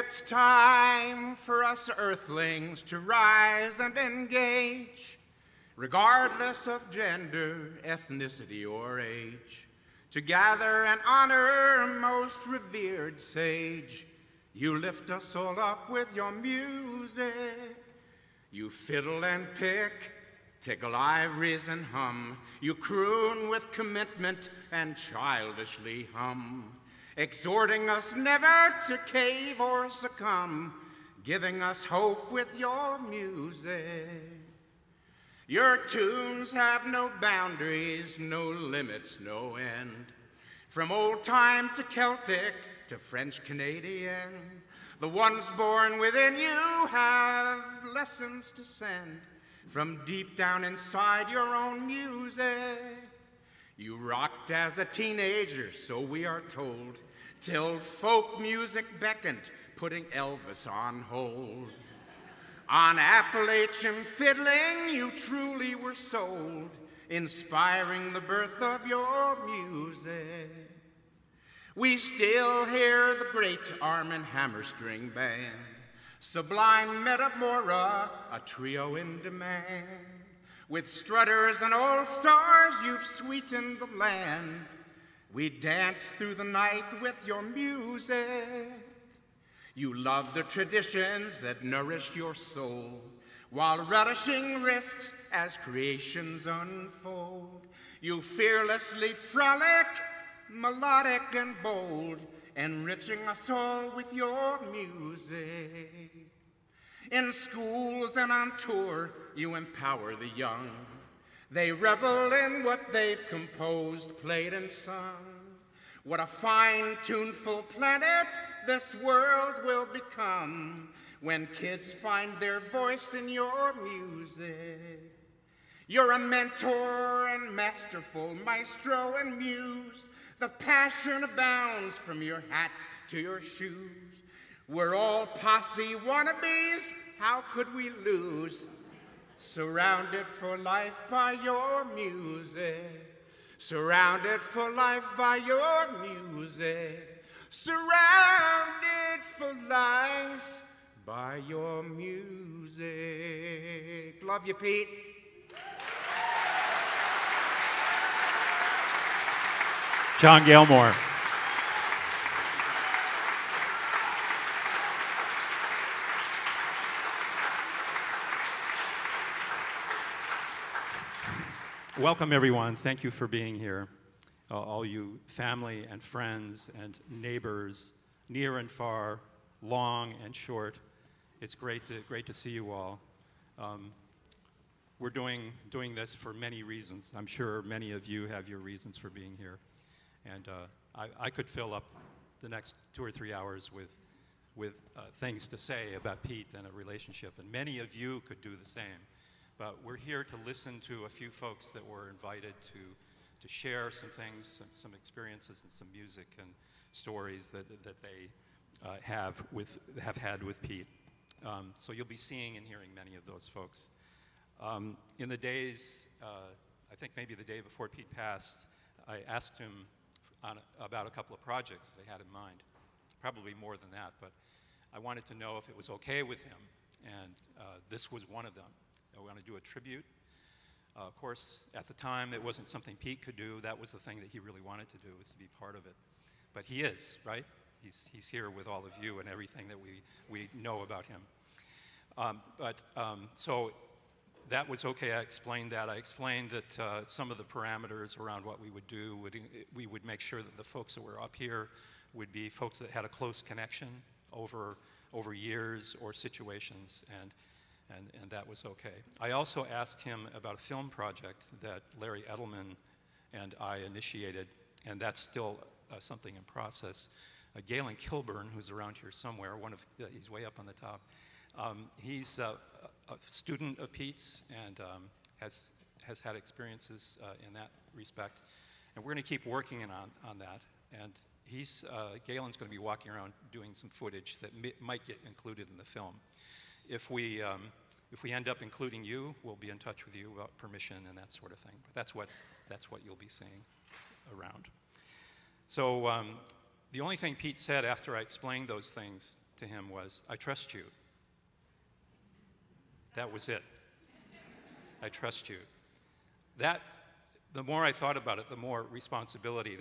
It's time for us earthlings to rise and engage, regardless of gender, ethnicity, or age, to gather and honor most revered sage. You lift us all up with your music. You fiddle and pick, tickle ivories and hum. You croon with commitment and childishly hum, exhorting us never to cave or succumb, giving us hope with your music. Your tunes have no boundaries, no limits, no end. From old time to Celtic to French Canadian, the ones born within you have lessons to send from deep down inside your own music. You rocked as a teenager, so we are told, till folk music beckoned, putting Elvis on hold. On Appalachian fiddling, you truly were sold, inspiring the birth of your music. We still hear the great Arm & Hammer String Band, Sublime Metamora, a trio in demand. With strutters and all-stars, you've sweetened the land. We dance through the night with your music. You love the traditions that nourish your soul, while relishing risks as creations unfold. You fearlessly frolic, melodic and bold, enriching us all with your music. In schools and on tour, you empower the young. They revel in what they've composed, played, and sung. What a fine, tuneful planet this world will become when kids find their voice in your music. You're a mentor and masterful maestro and muse. The passion abounds from your hat to your shoes. We're all Posse wannabes, how could we lose? Surrounded for life by your music. Surrounded for life by your music. Surrounded for life by your music. Love you, Pete. John Gilmore. Welcome, everyone. Thank you for being here. All you family and friends and neighbors, near and far, long and short. It's great to see you all. We're doing this for many reasons. I'm sure many of you have your reasons for being here. And I could fill up the next 2 or 3 hours with things to say about Pete and a relationship, and many of you could do the same. But we're here to listen to a few folks that were invited to share some things, some experiences, and some music and stories that they have had with Pete. So you'll be seeing and hearing many of those folks. In the days, I think maybe the day before Pete passed, I asked him about a couple of projects they had in mind. Probably more than that, but I wanted to know if it was okay with him, and this was one of them. I want to do a tribute. Of course, at the time, it wasn't something Pete could do. That was the thing that he really wanted to do, was to be part of it. But he is, right? He's here with all of you and everything that we know about him. So that was okay. I explained that. I explained that some of the parameters around what we would do, we would make sure that the folks that were up here would be folks that had a close connection over years or situations, and that was okay. I also asked him about a film project that Larry Edelman and I initiated, and that's still something in process. Galen Kilburn, who's around here somewhere, he's way up on the top. He's a student of Pete's and has had experiences in that respect, and we're going to keep working on that. And Galen's going to be walking around doing some footage that might get included in the film. If we end up including you, we'll be in touch with you about permission and that sort of thing. But that's what you'll be seeing around. So the only thing Pete said after I explained those things to him was, "I trust you." That was it. I trust you. That, the more I thought about it, the more responsibility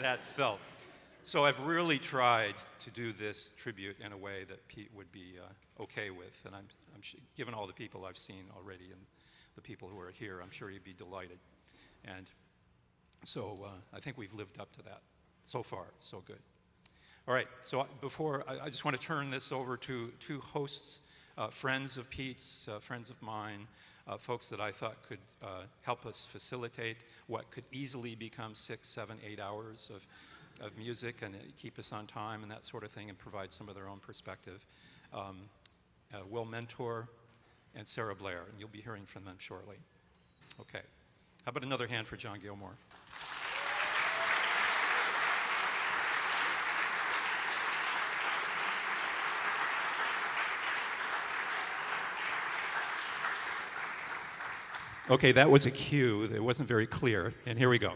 that felt. So I've really tried to do this tribute in a way that Pete would be okay with, and I'm given all the people I've seen already and the people who are here, I'm sure he'd be delighted. And so I think we've lived up to that. So far, so good. All right, so before, I just want to turn this over to two hosts, friends of Pete's, friends of mine, folks that I thought could help us facilitate what could easily become 6, 7, 8 hours of music and keep us on time and that sort of thing and provide some of their own perspective. Will Mentor and Sarah Blair, and you'll be hearing from them shortly. Okay. How about another hand for John Gilmore? Okay, that was a cue. It wasn't very clear, and here we go.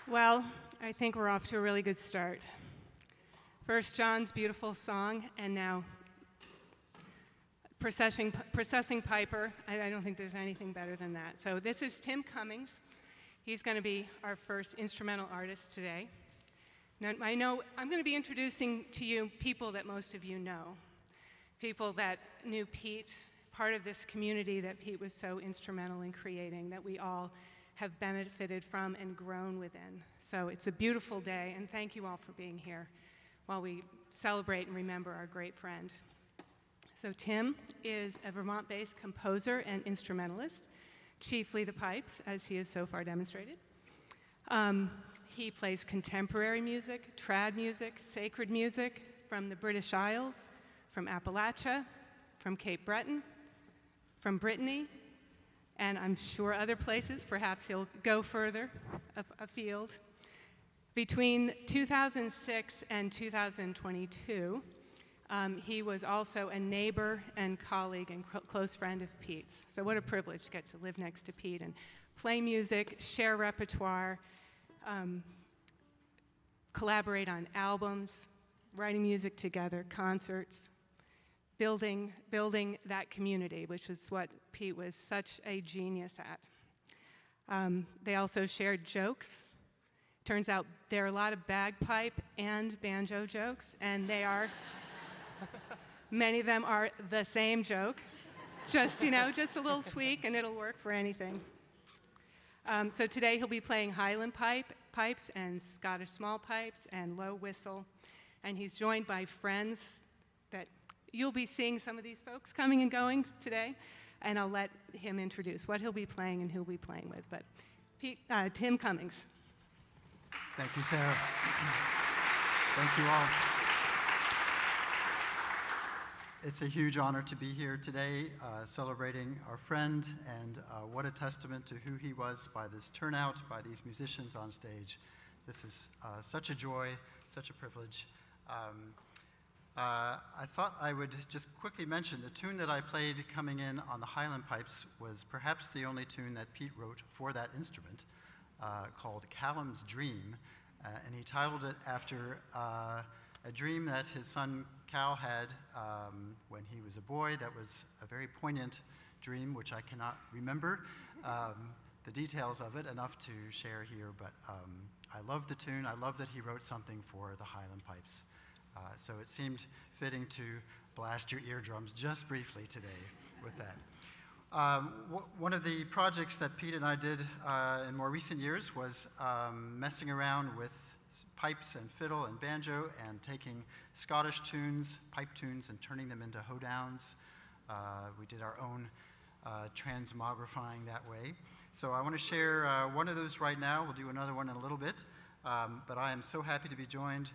Well, I think we're off to a really good start. First, John's beautiful song, and now processing Piper. I don't think there's anything better than that. So this is Tim Cummings. He's going to be our first instrumental artist today. Now, I know I'm going to be introducing to you people that most of you know, people that knew Pete, part of this community that Pete was so instrumental in creating, that we all have benefited from and grown within. So it's a beautiful day, and thank you all for being here while we celebrate and remember our great friend. So Tim is a Vermont-based composer and instrumentalist, chiefly the pipes, as he has so far demonstrated. He plays contemporary music, trad music, sacred music from the British Isles, from Appalachia, from Cape Breton, from Brittany, and I'm sure other places. Perhaps he'll go further afield. Between 2006 and 2022, he was also a neighbor and colleague and close friend of Pete's. So what a privilege to get to live next to Pete and play music, share repertoire, collaborate on albums, writing music together, concerts, building that community, which is what Pete was such a genius at. They also shared jokes Turns out there are a lot of bagpipe and banjo jokes, and they are, many of them are the same joke. Just, just a little tweak and it'll work for anything. So today he'll be playing Highland pipes and Scottish small pipes and low whistle. And he's joined by friends that you'll be seeing some of these folks coming and going today. And I'll let him introduce what he'll be playing and who he'll be playing with. But Tim Cummings. Thank you, Sarah. Thank you all. It's a huge honor to be here today, celebrating our friend, and what a testament to who he was by this turnout, by these musicians on stage. This is such a joy, such a privilege. I thought I would just quickly mention the tune that I played coming in on the Highland pipes was perhaps the only tune that Pete wrote for that instrument, called Callum's Dream, and he titled it after a dream that his son Cal had when he was a boy. That was a very poignant dream, which I cannot remember the details of it enough to share here, but I love the tune. I love that he wrote something for the Highland pipes. So it seemed fitting to blast your eardrums just briefly today with that. One of the projects that Pete and I did in more recent years was messing around with pipes and fiddle and banjo and taking Scottish tunes, pipe tunes, and turning them into hoedowns. We did our own transmogrifying that way. So I want to share one of those right now. We'll do another one in a little bit. But I am so happy to be joined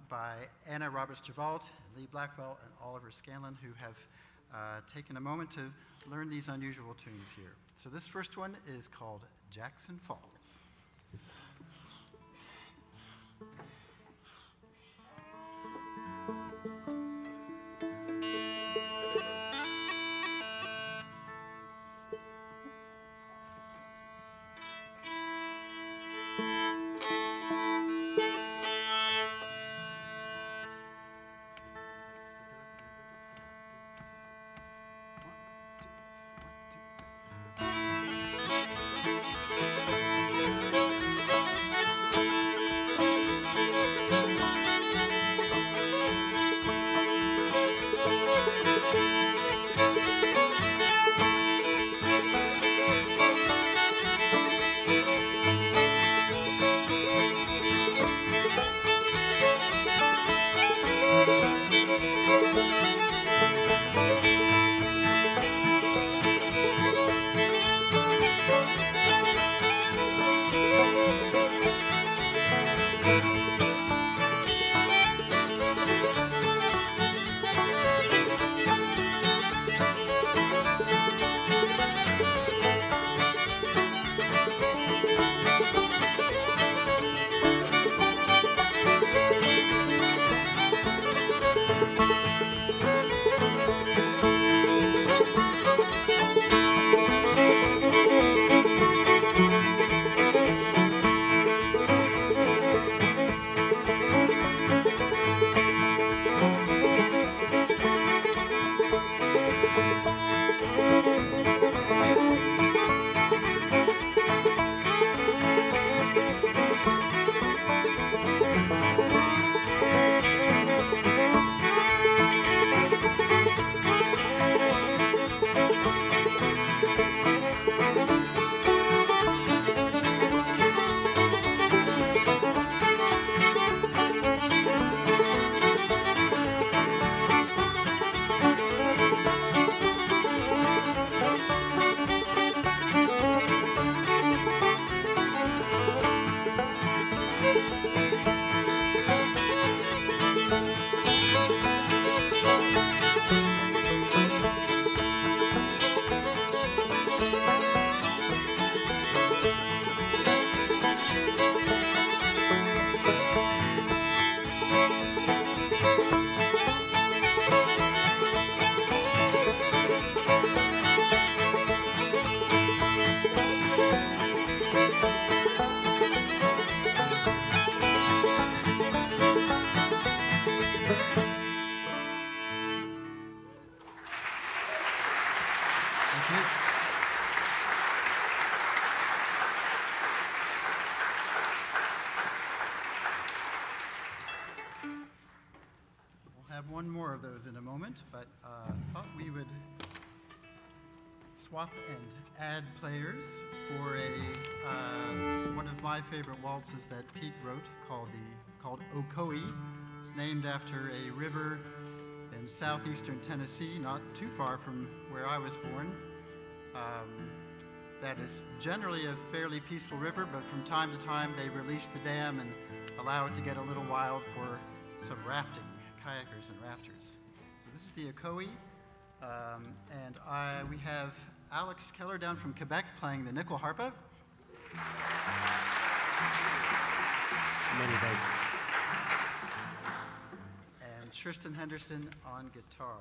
by Anna Roberts-Javalt, Lee Blackwell, and Oliver Scanlan, who have taken a moment to learn these unusual tunes here. So this first one is called Jackson Falls. have one more of those in a moment, but thought we would swap and add players for one of my favorite waltzes that Pete wrote called Ocoee. It's named after a river in southeastern Tennessee, not too far from where I was born. That is generally a fairly peaceful river, but from time to time they release the dam and allow it to get a little wild for some rafting, kayakers and rafters. So this is the Ocoee, and we have Alex Keller down from Quebec playing the nickel harpa. Many thanks. And Tristan Henderson on guitar.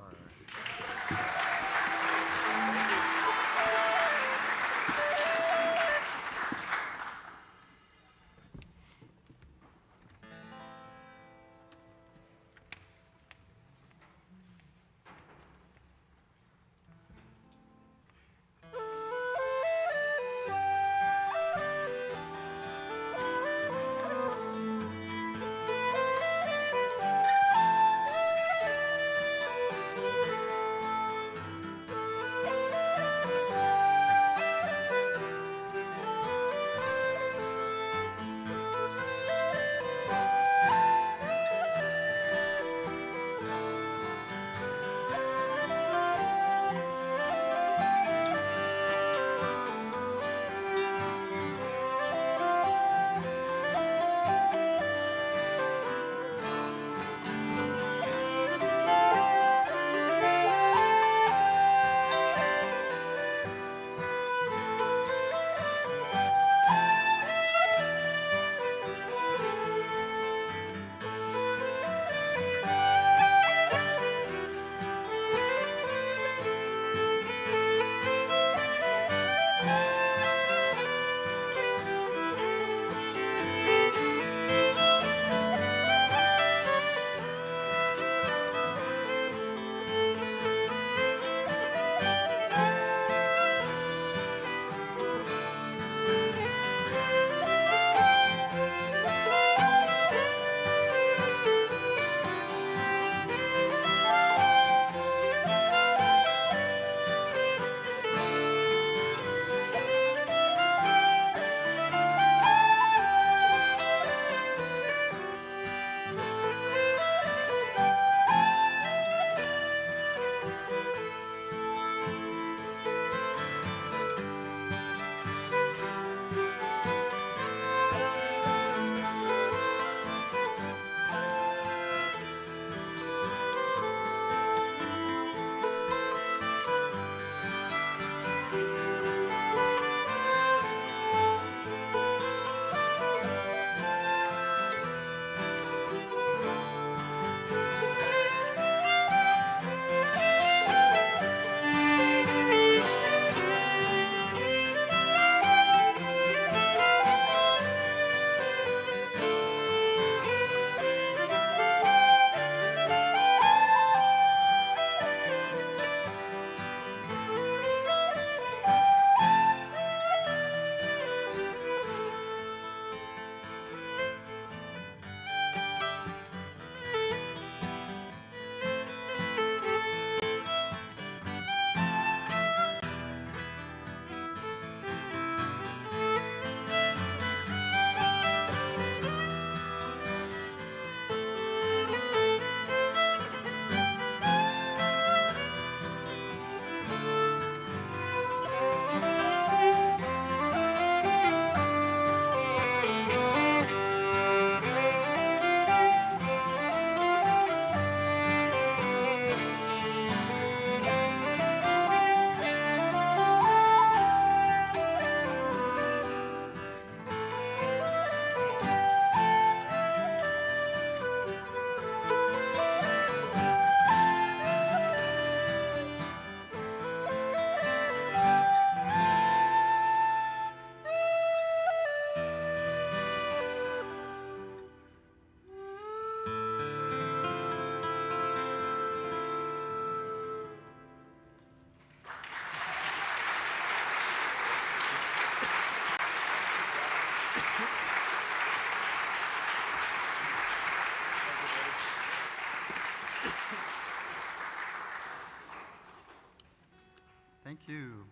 you.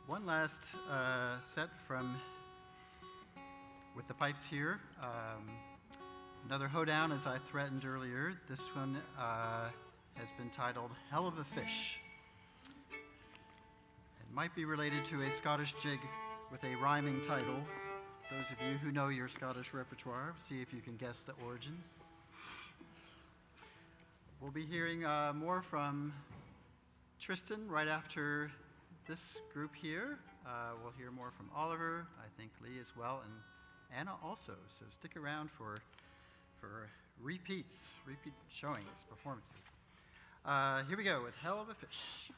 One last set from with the pipes here. Another hoedown, as I threatened earlier. This one has been titled Hell of a Fish. It might be related to a Scottish jig with a rhyming title. Those of you who know your Scottish repertoire, see if you can guess the origin. We'll be hearing more from Tristan right after this group here. We'll hear more from Oliver, I think Lee as well, and Anna also. So stick around for repeat showings, performances. Here we go with Hell of a Fish.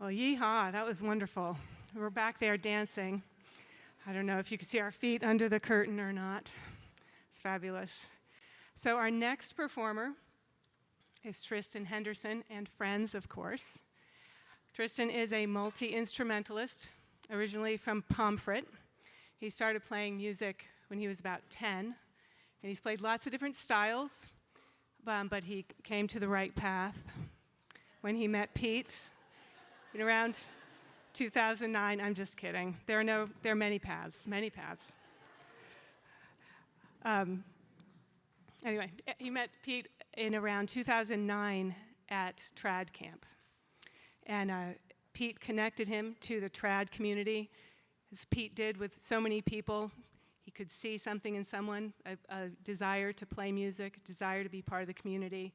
Well, yeehaw, that was wonderful. We're back there dancing. I don't know if you can see our feet under the curtain or not. It's fabulous. So our next performer is Tristan Henderson and friends, of course. Tristan is a multi-instrumentalist, originally from Pomfret. He started playing music when he was about 10, and he's played lots of different styles, but he came to the right path when he met Pete in around 2009. I'm just kidding. There are many paths, many paths. Anyway, he met Pete in around 2009 at trad camp. And Pete connected him to the trad community, as Pete did with so many people. He could see something in someone, a desire to play music, a desire to be part of the community,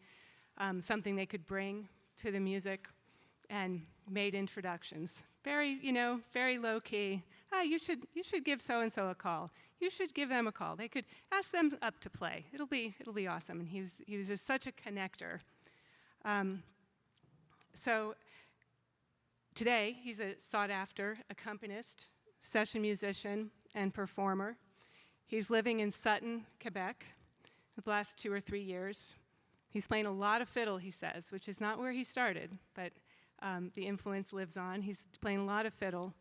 something they could bring to the music, and made introductions. Very, very low key. You should give so-and-so a call. You should give them a call. They could ask them up to play. It'll be awesome. And he was just such a connector. So today, he's a sought-after accompanist, session musician, and performer. He's living in Sutton, Quebec, the last 2 or 3 years. He's playing a lot of fiddle, he says, which is not where he started, but the influence lives on. He's playing a lot of fiddle,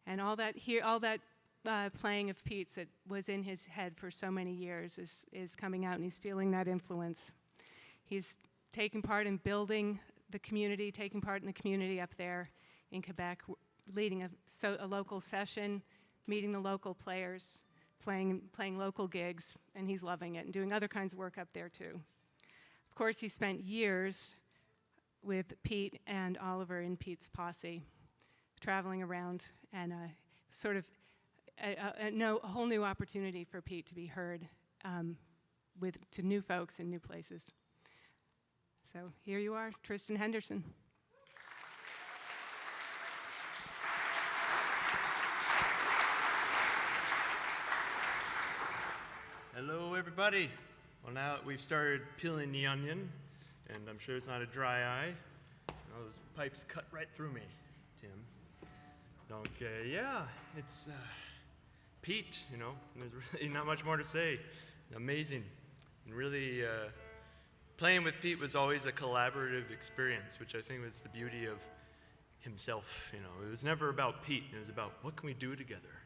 and all that playing of Pete's that was in his head for so many years is coming out, and he's feeling that influence. He's taking part in building the community, taking part in the community up there in Quebec, leading a local session, meeting the local players, playing local gigs, and he's loving it and doing other kinds of work up there too. Of course, he spent years with Pete and Oliver in Pete's Posse, traveling around, and sort of a whole new opportunity for Pete to be heard to new folks in new places. So here you are, Tristan Henderson. Hello, everybody. Well, now that we've started peeling the onion, and I'm sure it's not a dry eye. Those pipes cut right through me, Tim. Okay, yeah, it's Pete, there's really not much more to say. Amazing. And really, playing with Pete was always a collaborative experience, which I think was the beauty of himself. It was never about Pete. It was about what can we do together.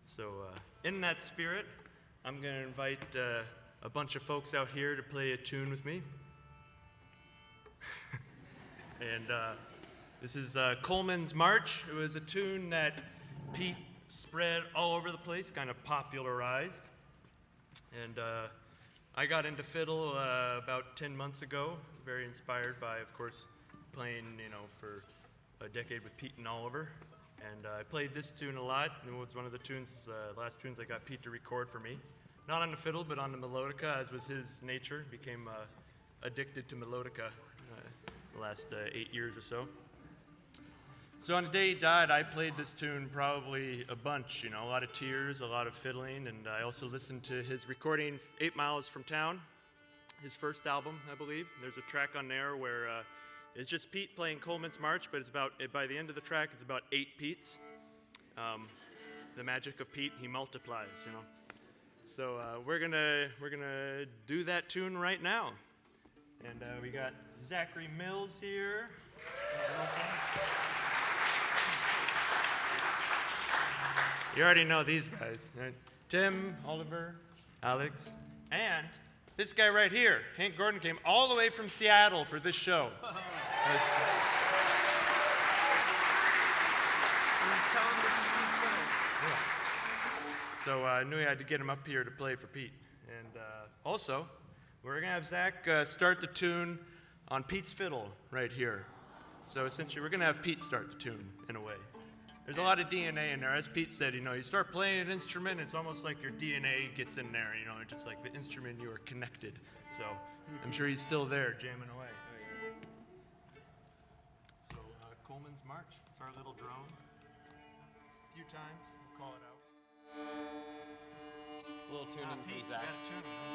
So in that spirit, I'm going to invite a bunch of folks out here to play a tune with me. And this is Coleman's March. It was a tune that Pete spread all over the place, kind of popularized. And I got into fiddle about 10 months ago, very inspired by, of course, playing, for a decade with Pete and Oliver. And I played this tune a lot. It was one of the last tunes I got Pete to record for me. Not on the fiddle, but on the melodica, as was his nature. Became addicted to melodica the last 8 years or so. So on the day he died, I played this tune probably a bunch, a lot of tears, a lot of fiddling, and I also listened to his recording 8 Miles from Town, his first album, I believe. There's a track on there where it's just Pete playing Coleman's March, but it's by the end of the track, it's about 8 Petes. The magic of Pete, he multiplies, So we're gonna do that tune right now. And we got Zachary Mills here. You already know these guys, right? Tim, Oliver, Alex, and this guy right here, Hank Gordon, came all the way from Seattle for this show. So I knew I had to get him up here to play for Pete. And also, we're going to have Zach start the tune on Pete's fiddle right here. So essentially, we're going to have Pete start the tune in a way. There's a lot of DNA in there. As Pete said, you start playing an instrument, it's almost like your DNA gets in there, just like the instrument, you are connected. So I'm sure he's still there jamming away. So Coleman's March, it's our little drone. A few times, we'll call it out. A little tune in Pete, from Zach. you got a tune.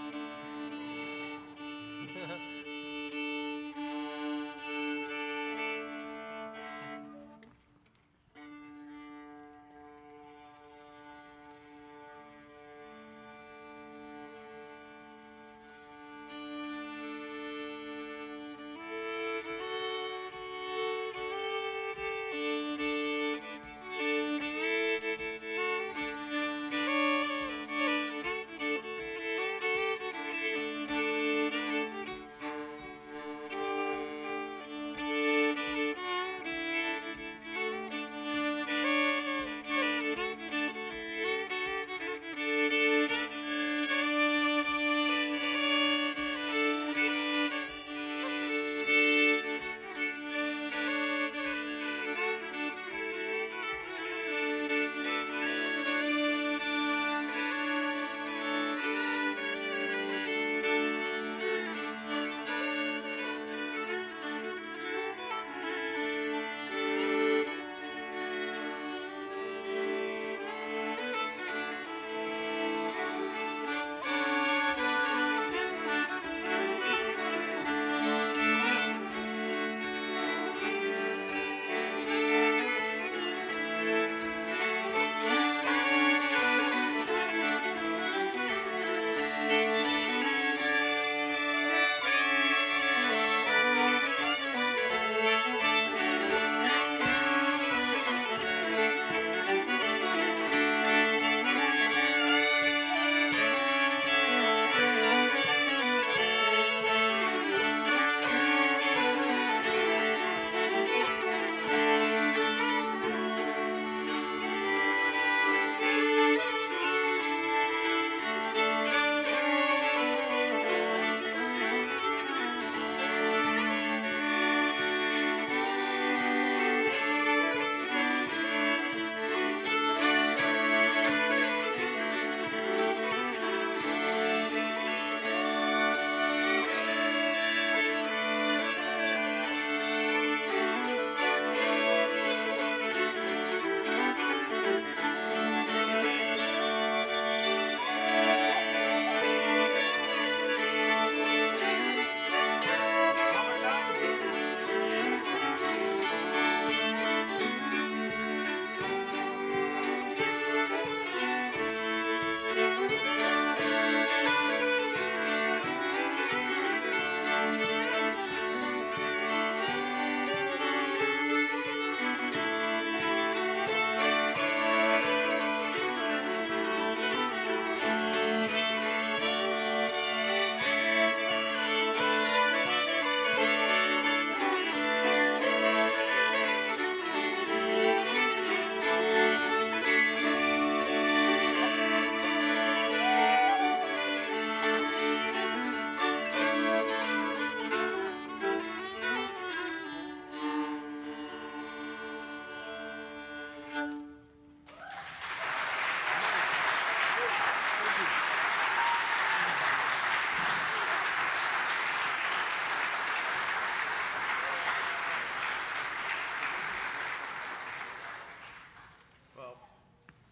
Well,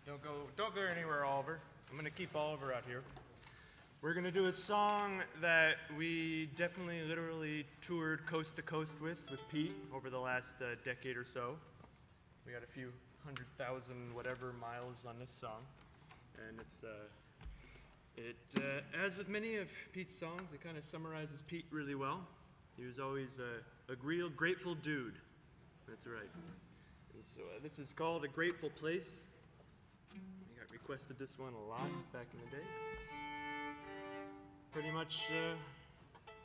don't go anywhere, Oliver. I'm gonna keep Oliver out here. We're gonna do a song that we definitely literally toured coast to coast with Pete over the last decade or so. We got a few 100,000 whatever miles on this song, and as with many of Pete's songs, it kind of summarizes Pete really well. He was always a real grateful dude. That's right. And so this is called A Grateful Place. We got requested this one a lot back in the day. Pretty much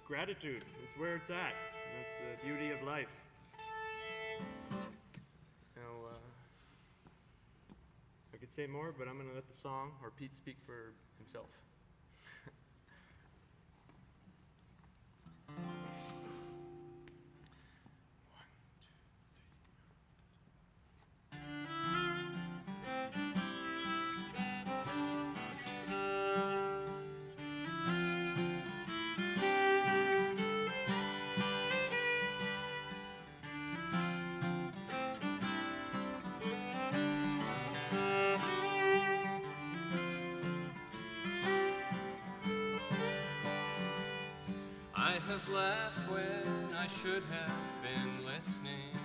gratitude. It's where it's at. That's the beauty of life. Now, I could say more, but I'm going to let the song or Pete speak for himself. I have laughed when I should have been listening,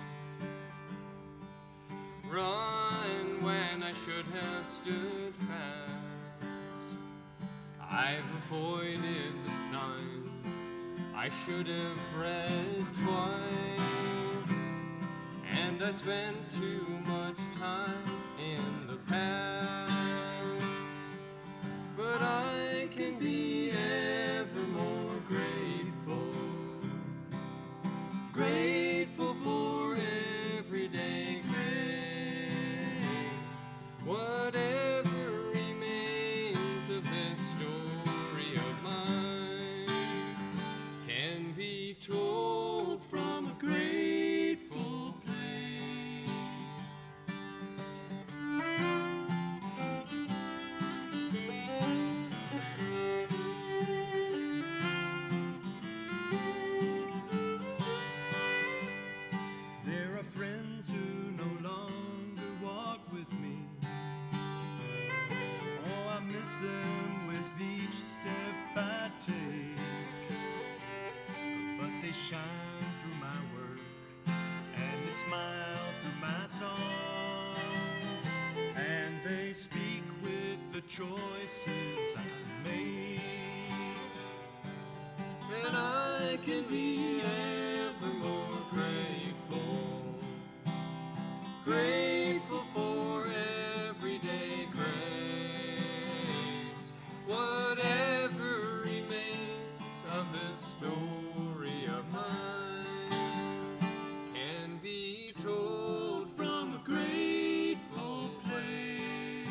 run when I should have stood fast. I've avoided the signs I should have read twice, and I spent too much time in the past. But I can be ever more grateful, grateful for everyday grace. Whatever remains of this story of mine can be told from a grateful place. There are friends who no longer walk with me. Oh, I miss them with each step I take. But they shine through my work, and they smile through my songs, and they speak with the choices I made. And I can be ever more grateful, grateful for everyday grace. Whatever remains of this story of mine can be told from a grateful place.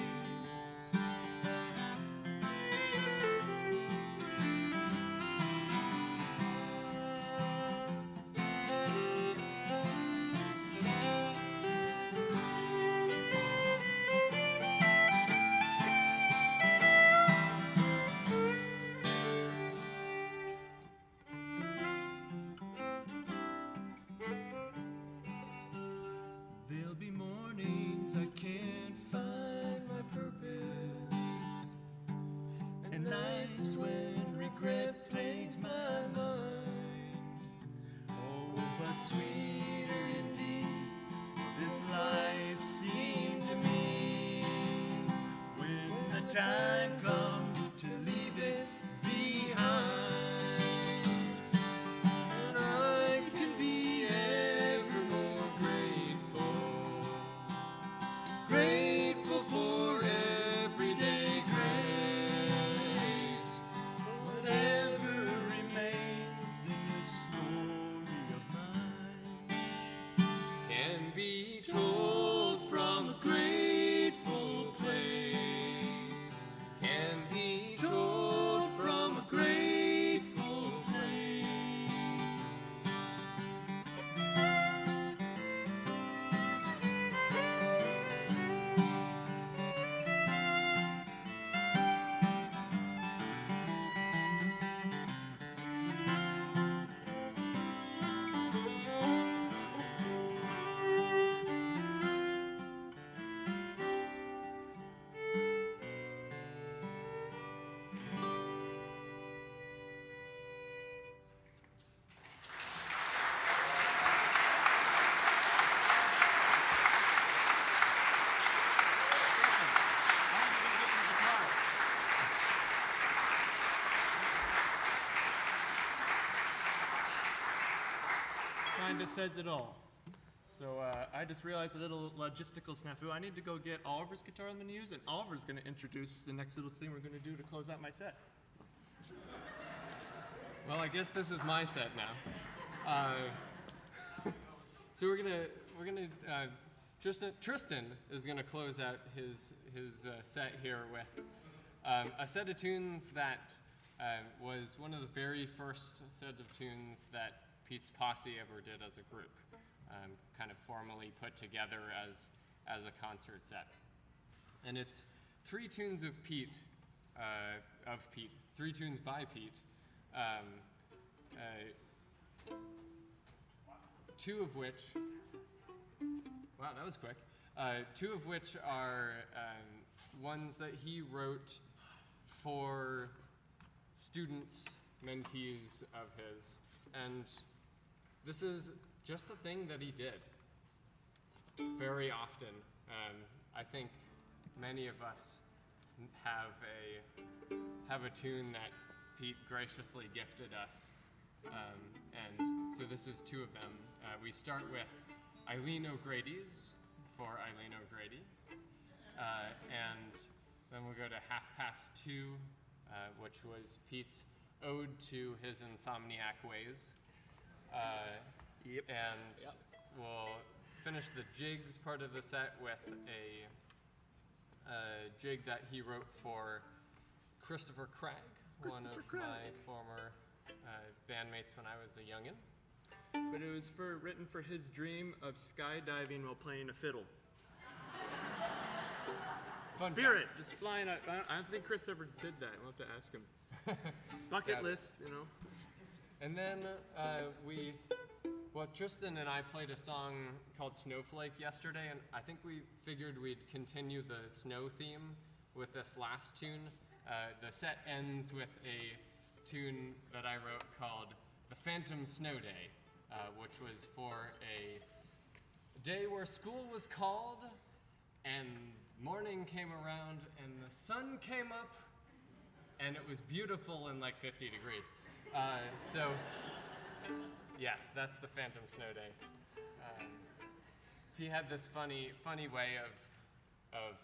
There'll be mornings I can't find my purpose, and nights when regret plagues my mind. Oh, but sweeter indeed will this life seem to me when the time comes to leave it behind. And I can be ever more grateful, grateful for everyday grace. Whatever remains in this story of mine Can be told from a grateful place. Can be kind of says it all. So I just realized a little logistical snafu. I need to go get Oliver's guitar I'm going to use, and Oliver's going to introduce the next little thing we're going to do to close out my set. Well, I guess this is my set now. So we're gonna Tristan is gonna close out his set here with a set of tunes that was one of the very first set of tunes that Pete's Posse ever did as a group, kind of formally put together as a concert set. And it's 3 tunes of Pete, 3 tunes by Pete. 2 of which, wow, that was quick. 2 of which are ones that he wrote for students, mentees of his. And this is just a thing that he did very often. I think many of us have a tune that Pete graciously gifted us. And so this is 2 of them. We start with Eileen O'Grady's for Eileen O'Grady. And then we'll go to 2:30, which was Pete's ode to his insomniac ways. And we'll finish the jigs part of the set with a jig that he wrote for Christopher Craig, one of my former bandmates when I was a youngin'. But it was written for his dream of skydiving while playing a fiddle. Fun Spirit, just flying out. I don't think Chris ever did that. We'll have to ask him. Bucket Got it. list, you know. And then Tristan and I played a song called Snowflake yesterday, and I think we figured we'd continue the snow theme with this last tune. The set ends with a tune that I wrote called The Phantom Snow Day, which was for a day where school was called, and morning came around, and the sun came up, and it was beautiful and like 50 degrees. So, yes, that's the Phantom Snow Day. He had this funny way of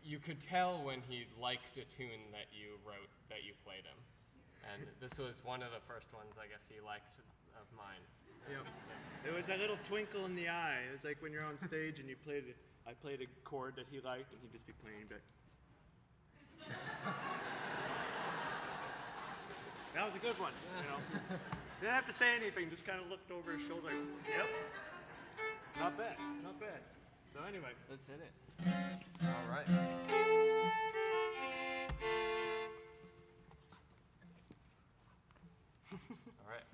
you could tell when he liked a tune that you wrote, that you played him. And this was one of the first ones I guess he liked of mine. Yep. It was that little twinkle in the eye. It was like when you're on stage and I played a chord that he liked, and he'd just be playing back. That was a good one, you know. Didn't have to say anything, just kind of looked over his shoulder, like, yep. Not bad, not bad. So anyway, That's in it. All right. All right.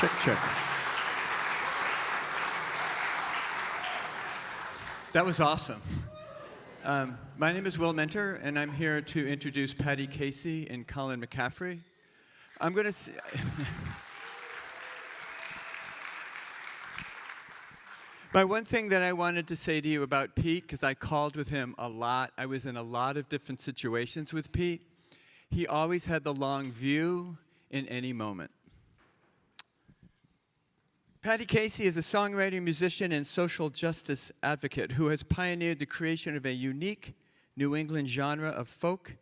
Check, check. That was awesome. My name is Will Mentor, and I'm here to introduce Patty Casey and Colin McCaffrey. I'm going to... My one thing that I wanted to say to you about Pete, because I called with him a lot, I was in a lot of different situations with Pete, he always had the long view in any moment. Patty Casey is a songwriter, musician, and social justice advocate who has pioneered the creation of a unique New England genre of folk,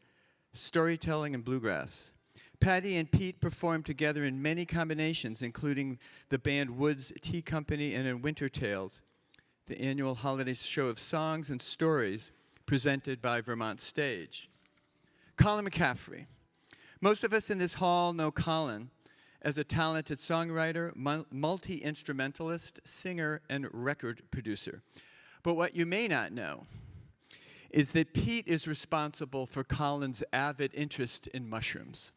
storytelling, and bluegrass. Patty and Pete performed together in many combinations, including the band Wood's Tea Company and in Winter Tales, the annual holiday show of songs and stories presented by Vermont Stage. Colin McCaffrey. Most of us in this hall know Colin as a talented songwriter, multi-instrumentalist, singer, and record producer. But what you may not know is that Pete is responsible for Colin's avid interest in mushrooms.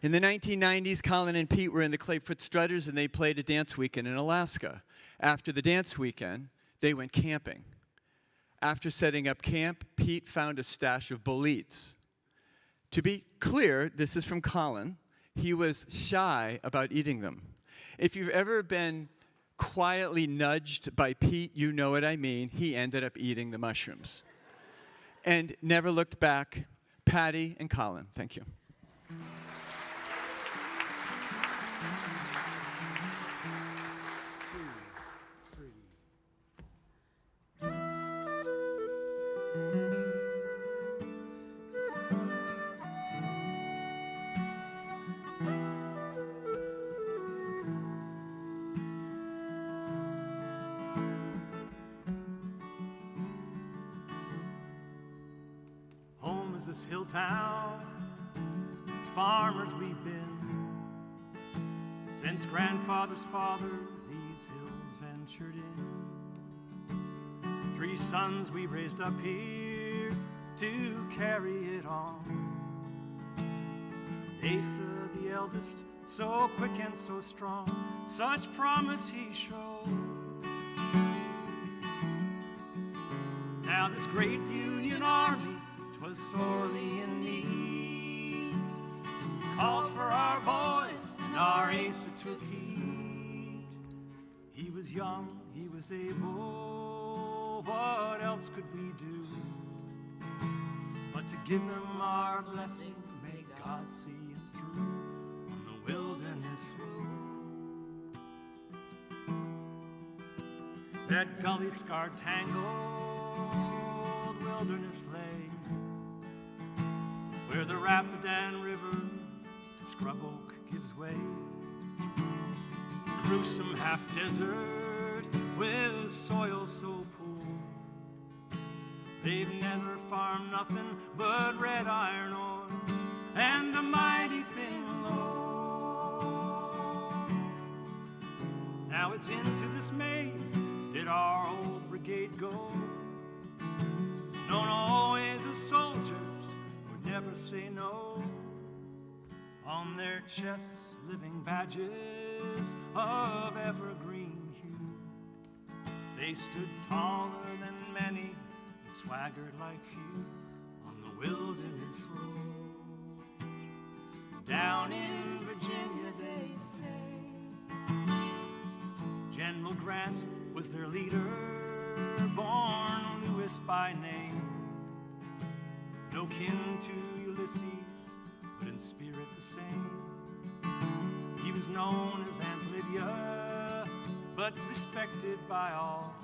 In the 1990s, Colin and Pete were in the Clayfoot Strutters, and they played a dance weekend in Alaska. After the dance weekend, they went camping. After setting up camp, Pete found a stash of boletes. To be clear, this is from Colin. He was shy about eating them. If you've ever been quietly nudged by Pete, you know what I mean. He ended up eating the mushrooms and never looked back. Patty and Colin, thank you. This hill town, as farmers we've been, since grandfather's father these hills ventured in. 3 sons we raised up here to carry it on. Asa the eldest, so quick and so strong, such promise he showed. Now this great Union Army was sorely in need. Called for our boys, and our Asa took heed. He was young, he was able, what else could we do? But to give him our blessing, may God see him through on the wilderness road. That gully-scarred, tangled wilderness lay, where the Rapidan River to Scrub Oak gives way. Gruesome half-desert with soil so poor. They've never farmed nothing but red iron ore and a mighty thin load. Now it's into this maze did our old brigade go, known always as soldiers, never say no. On their chests, living badges of evergreen hue. They stood taller than many and swaggered like few on the wilderness road. Down in Virginia, they say, General Grant was their leader, born Lewis by name. No kin to Ulysses, but in spirit the same. He was known as Aunt Lydia, but respected by all.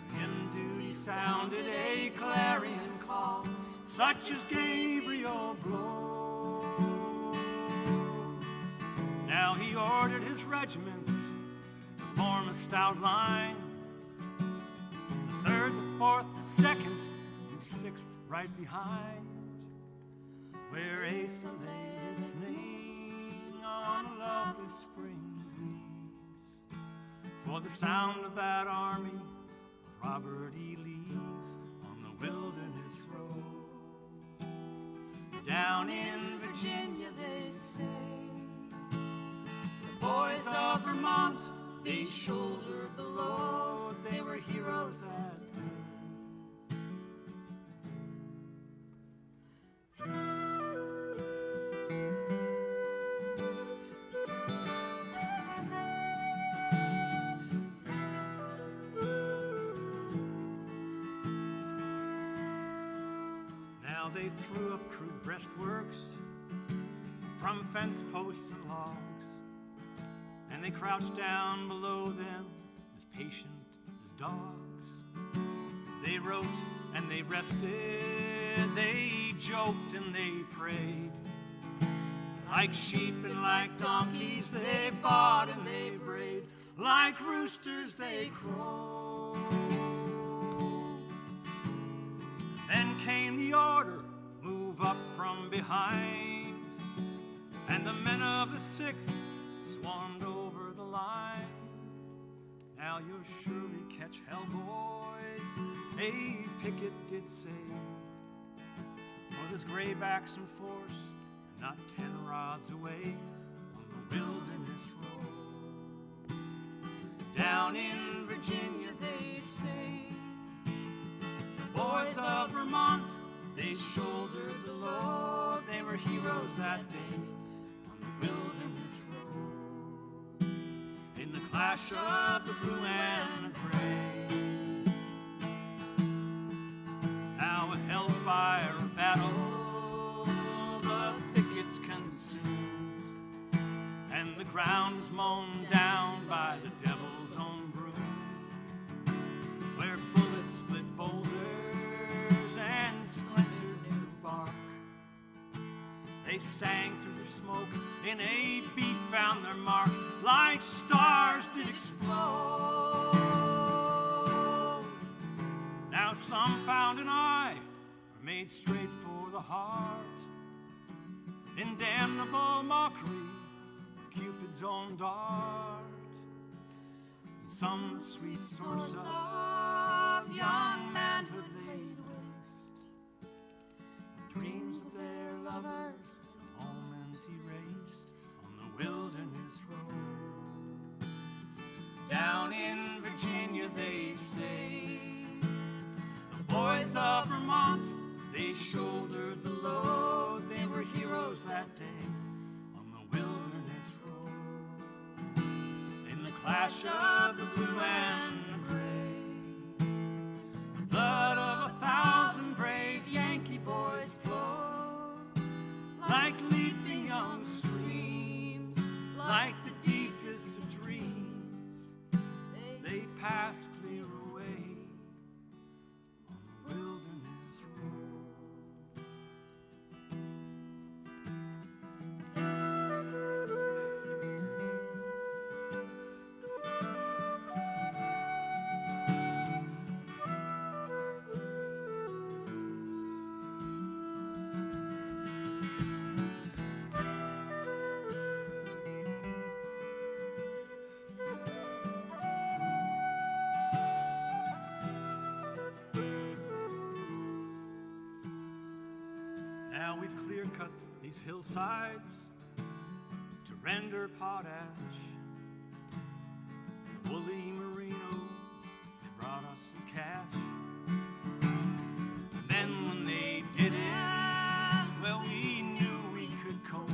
For him duty sounded a clarion call, such as Gabriel blow. Now he ordered his regiments to form a stout line. The 3rd, the 4th, the 2nd, 6th right behind, where Asa lay listening on a lovely spring breeze for the sound of that army of Robert E. Lee's on the wilderness road. Down in Virginia, they say, the boys of Vermont, they shouldered the load. They were heroes that day. They threw up crude breastworks from fence posts and logs, and they crouched down below them as patient as dogs. They wrote and they rested, they joked and they prayed. Like sheep and like donkeys they bought and they brayed. Like roosters they crowed. Then came the order, move up from behind, and the men of the 6th swarmed over the line. Now you'll surely catch hell, boys, a picket did say, for there's graybacks in force, and not 10 rods away on the Wilderness Road. Down in Virginia, they say, boys of Vermont, they shouldered the load. They were heroes that day on the Wilderness Road. In the clash of the blue and the gray, now a hellfire of battle, the thickets consumed, and the ground was mown down by the devil's own broom, where bullets split boulders and splintered new bark. They sang through the smoke in a beat found their mark, like stars did explode. Now some found an eye, or made straight for the heart, in damnable mockery of Cupid's own dart. Some the sweet source of young manhood laid waste, dreams of their lovers a moment erased on the Wilderness Road. Down in Virginia, they say, the boys of Vermont, they shouldered the load. They were heroes that day on the Wilderness Road. In the clash of the blue and the gray, the blood of 1,000 brave Yankee boys flowed, like leaping young streams, like the deepest of dreams. They passed clear away on the Wilderness Road. Now we've clear-cut these hillsides to render potash. The woolly merinos, they brought us some cash. And then when they did it, well, we knew we could cope,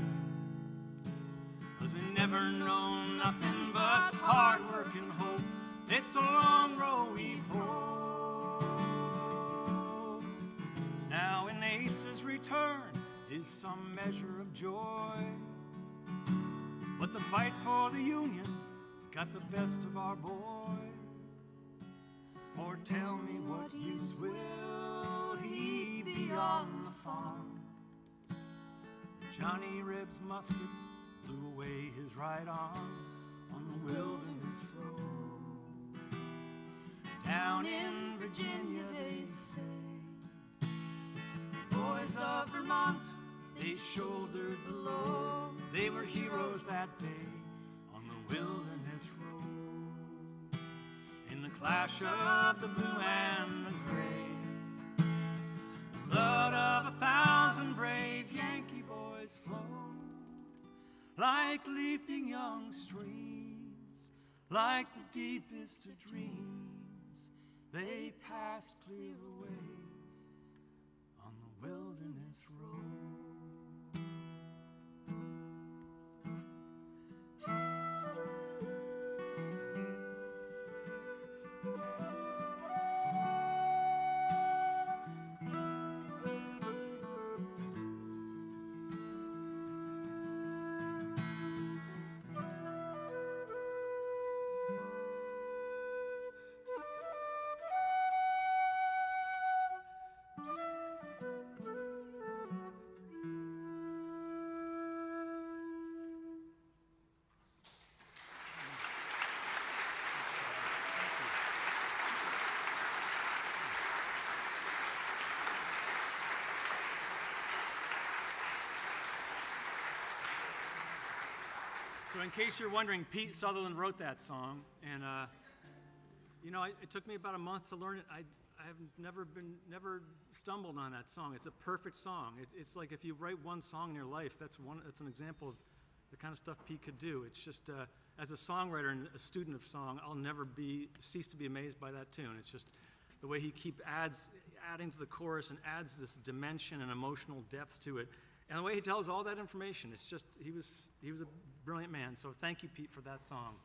'cause we never known nothing but hard work and hope. It's a long road we've hoped. Now an ace's return is some measure of joy, but the fight for the Union got the best of our boy. For tell me what use will he be on the farm? Johnny Reb's musket blew away his right arm on the Wilderness Road. Down in Virginia, they say, boys of Vermont, they shouldered the load. They were heroes that day on the Wilderness Road. In the clash of the blue and the gray, the blood of 1,000 brave Yankees boys flow like leaping young streams, like the deepest of dreams. They pass clear away on the wilderness road. So in case you're wondering, Pete Sutherland wrote that song, and it took me about a month to learn it. I have never stumbled on that song. It's a perfect song. It's like if you write one song in your life, that's an example of the kind of stuff Pete could do. It's just as a songwriter and a student of song, I'll never cease to be amazed by that tune. It's just the way he adding to the chorus and adds this dimension and emotional depth to it. And the way he tells all that information, it's just, he was a brilliant man. So thank you, Pete, for that song.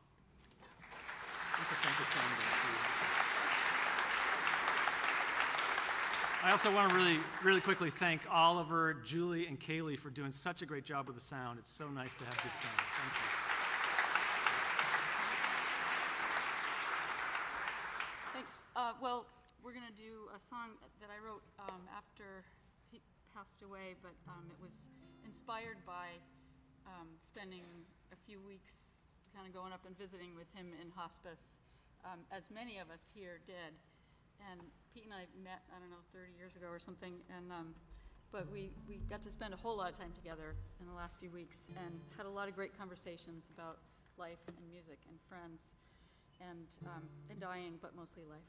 I also want to really, really quickly thank Oliver, Julie, and Kaylee for doing such a great job with the sound. It's so nice to have good sound. Thank you. Thanks. Well, we're going to do a song that I wrote after he passed away, but it was inspired by spending a few weeks kind of going up and visiting with him in hospice, as many of us here did. And Pete and I met, 30 years ago or something, and but we got to spend a whole lot of time together in the last few weeks and had a lot of great conversations about life and music and friends and dying, but mostly life.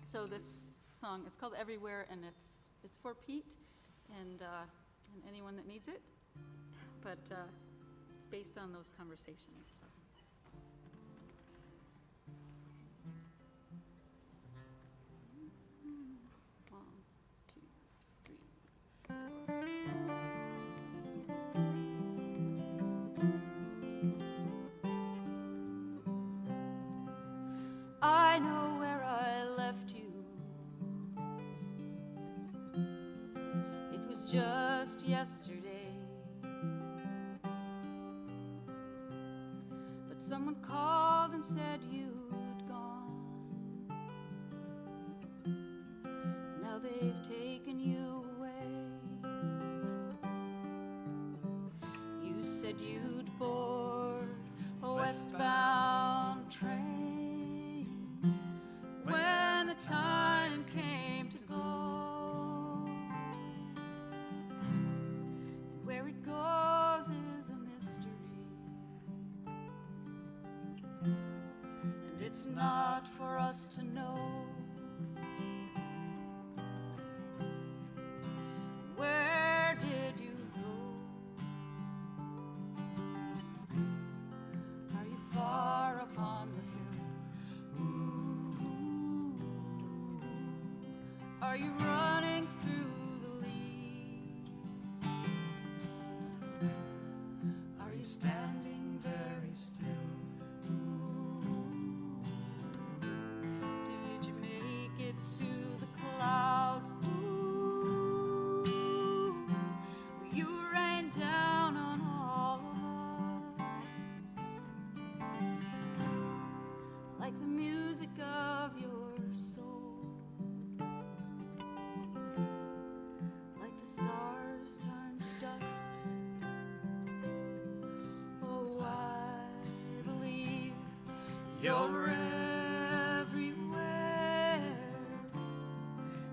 So this song, it's called Everywhere, and it's for Pete and anyone that needs it, but it's based on those conversations. So. I know where I left you. It was just yesterday. But someone called and said you'd gone. Now they've taken you away. You said you'd board a westbound train. When the time came to go, and where it goes is a mystery, and it's not for us to know. Where did you go? Are you far upon the hill? Are you running through the leaves? Are you standing very still? Did you make it to the clouds? Will you rain down on all of us? Like the music of your soul. Stars turn to dust. Oh, I believe you're everywhere,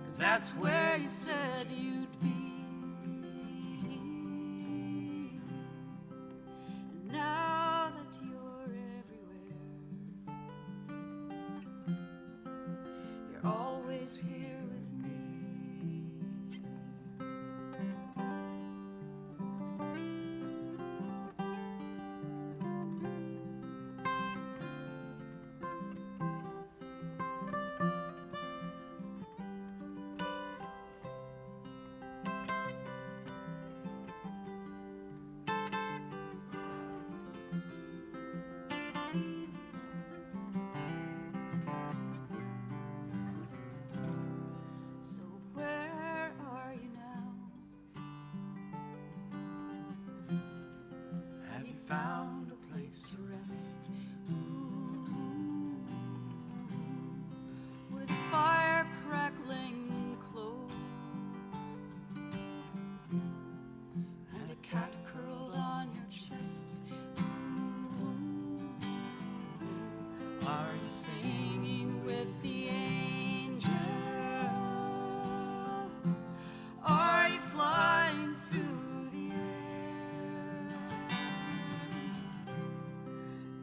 'cause that's where you said you'd be. And now that you're everywhere, you're always here with me. found a place to rest. Ooh, with fire crackling close and a cat curled on your chest. Ooh, are you singing with the angels? Are you flying through the air?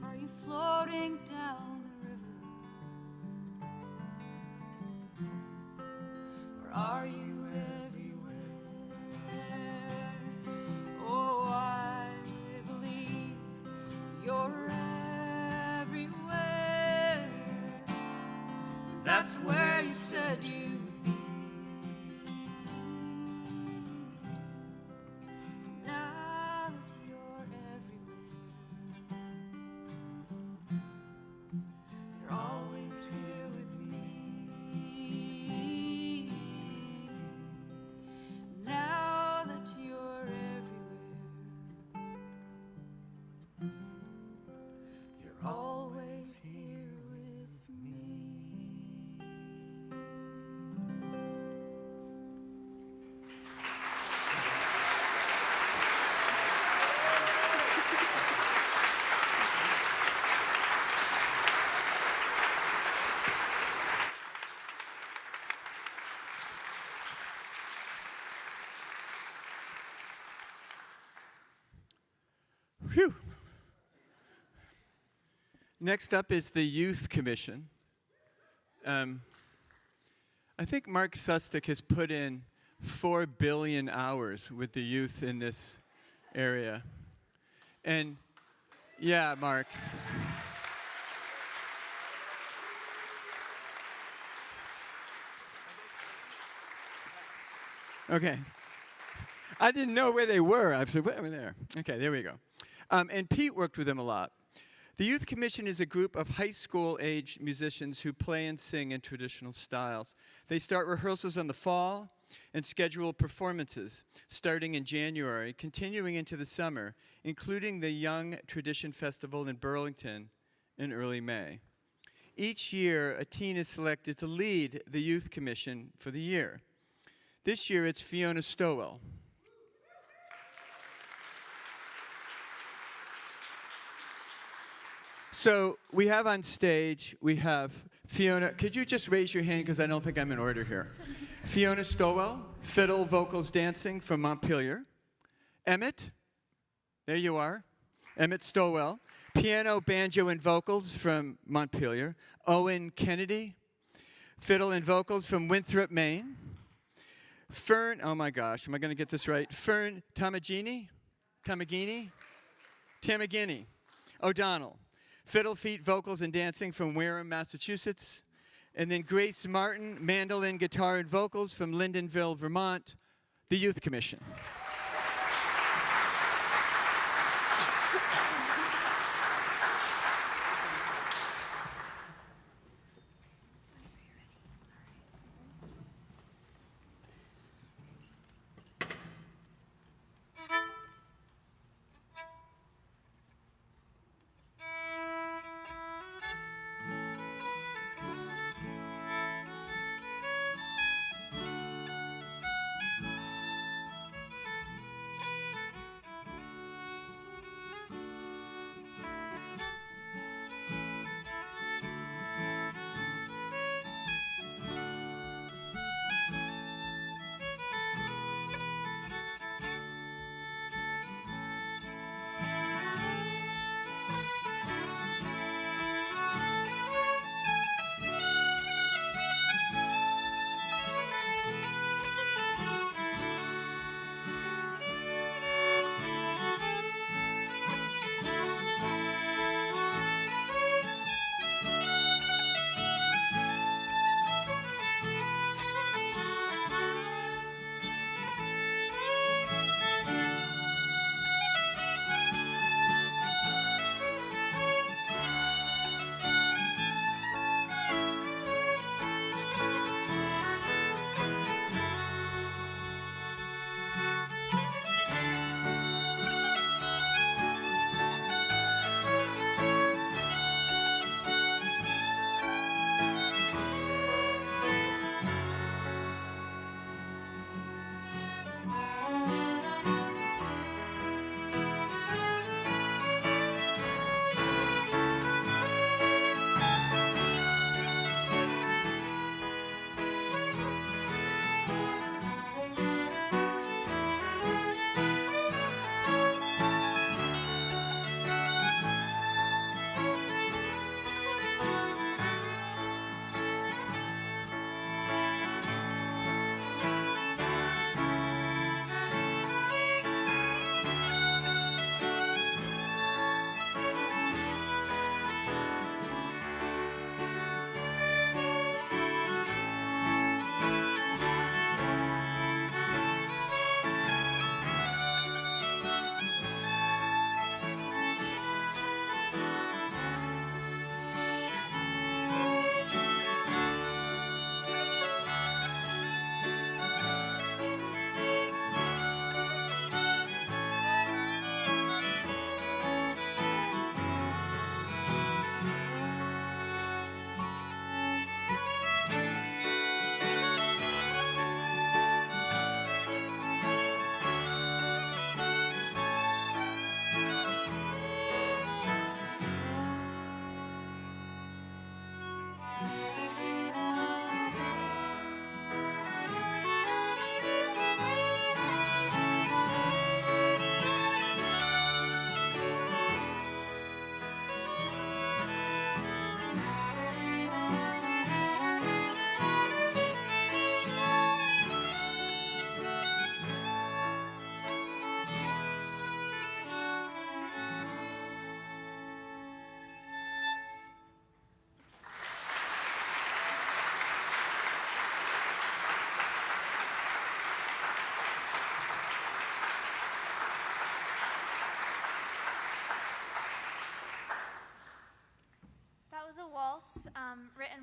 Are you floating down the river? Or are you everywhere? Oh, I believe you're everywhere. 'Cause that's where you said you'd be. Now that you're everywhere, you're always here with me. Now that you're everywhere, you're always here with me. Phew. Next up is the Youth Commission. I think Mark Sustick has put in 4 billion hours with the youth in this area. And yeah, Mark. Okay. I didn't know where they were. I was like, wait, there. Okay, there we go. And Pete worked with them a lot. The Youth Commission is a group of high school-age musicians who play and sing in traditional styles. They start rehearsals in the fall and schedule performances starting in January, continuing into the summer, including the Young Tradition Festival in Burlington in early May. Each year, a teen is selected to lead the Youth Commission for the year. This year, it's Fiona Stowell. So we have on stage, we have Fiona. Could you just raise your hand because I don't think I'm in order here. Fiona Stowell, fiddle, vocals, dancing from Montpelier. Emmett, there you are. Emmett Stowell, piano, banjo, and vocals from Montpelier. Owen Kennedy, fiddle and vocals from Winthrop, Maine. Fern, oh my gosh, am I going to get this right? Fern Tamagini O'Donnell. Fiddle, feet, vocals, and dancing from Wareham, Massachusetts. And then Grace Martin, mandolin, guitar, and vocals from Lyndonville, Vermont, the Youth Commission.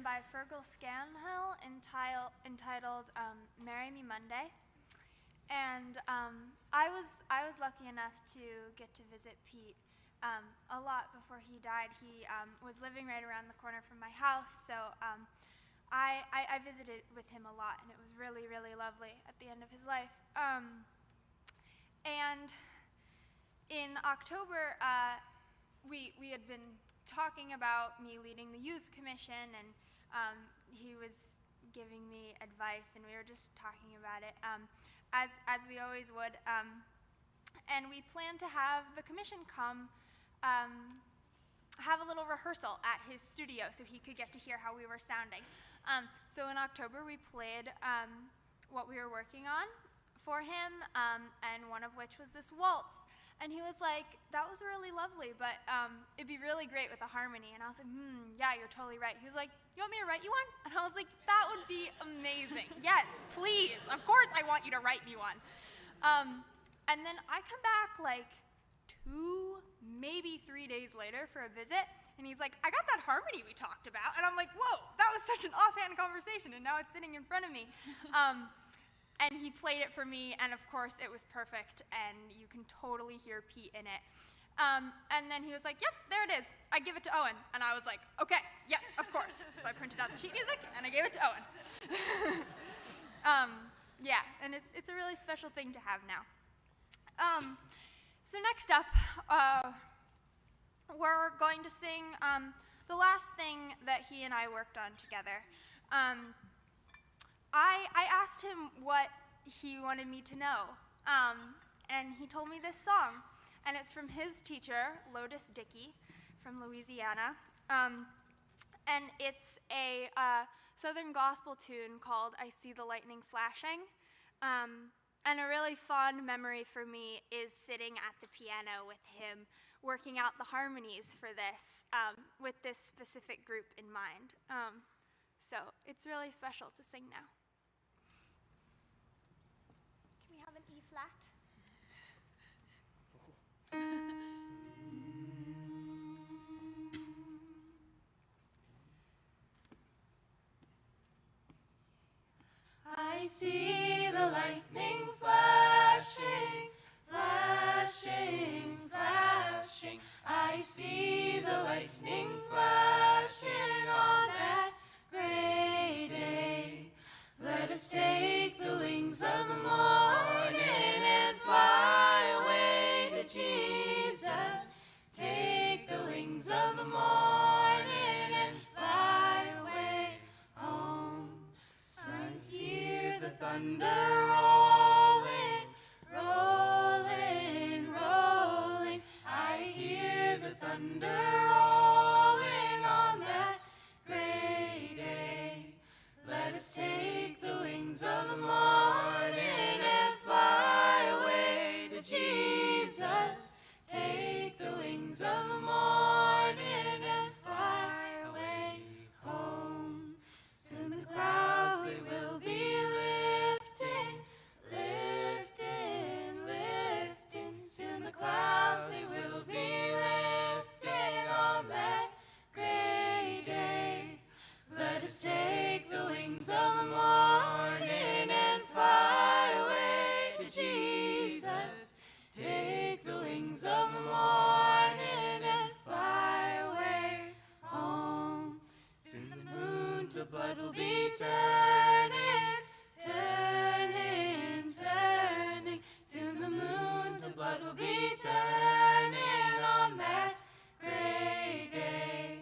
by Fergal Scanlan entitled Marry Me Monday. And I was lucky enough to get to visit Pete a lot before he died. He was living right around the corner from my house, so I visited with him a lot, and it was really, really lovely at the end of his life. And in October, we had been talking about me leading the youth commission, and he was giving me advice, and we were just talking about it, as we always would. And we planned to have the commission come have a little rehearsal at his studio so he could get to hear how we were sounding. So in October, we played what we were working on for him, and one of which was this waltz. And he was like, that was really lovely, but it'd be really great with a harmony. And I was like, yeah, you're totally right. He was like, you want me to write you one? And I was like, that would be amazing. Yes, please. Of course I want you to write me one. And then I come back like 2, maybe 3 days later for a visit, and he's like, I got that harmony we talked about. And I'm like, whoa, that was such an offhand conversation, and now it's sitting in front of me. And he played it for me, and of course it was perfect, and you can totally hear Pete in it. And then he was like, yep, there it is. I give it to Owen. And I was like, okay, yes, of course. So I printed out the sheet music, and I gave it to Owen. Yeah, and it's a really special thing to have now. So next up, we're going to sing the last thing that he and I worked on together. I asked him what he wanted me to know, and he told me this song, and it's from his teacher, Lotus Dickey, from Louisiana, and it's a Southern gospel tune called I See the Lightning Flashing, and a really fond memory for me is sitting at the piano with him, working out the harmonies for this, with this specific group in mind. So it's really special to sing now. Can we have an E flat? I see the lightning flashing, flashing, flashing. I see the lightning flashing on that gray day. Let us take the wings of the morning and fly away to Jesus. Take the wings of the morning and fly away home. Sons, hear the thunder rolling, rolling, rolling. I hear the thunder rolling on that gray day. Let us take the wings of the morning and fly away to Jesus. Take the wings of the morning and fly away home. Soon the clouds they will be lifting, lifting, lifting. Soon the clouds they will be lifting on that gray day. Let us take the wings of the morning and fly away to Jesus. Take the wings of the morning and fly away home. Soon the moon to blood will be turning, turning, turning. Soon the moon to blood will be turning on that gray day.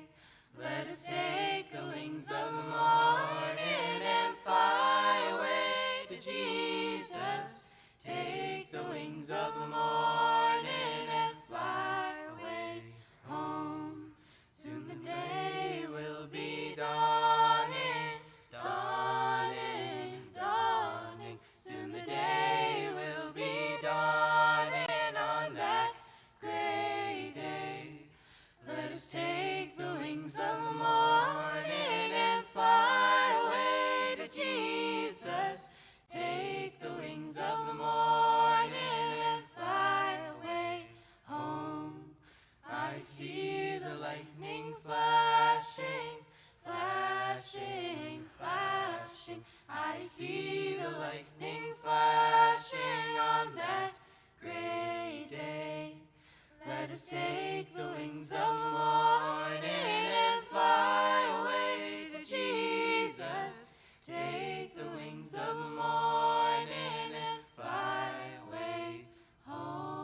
Let us take the wings of the morning and fly away to Jesus. Take the wings of the morning and fly away home. Soon the day will be dawning, dawning, dawning. Soon the day will be dawning on that gray day. Let us take the wings of the morning and fly away to Jesus. Take the wings of the morning and fly away home. I see the lightning flashing, flashing. marching. I see the lightning flashing on that great day. Let us take the wings of morning and fly away to Jesus. Take the wings of morning and fly away home.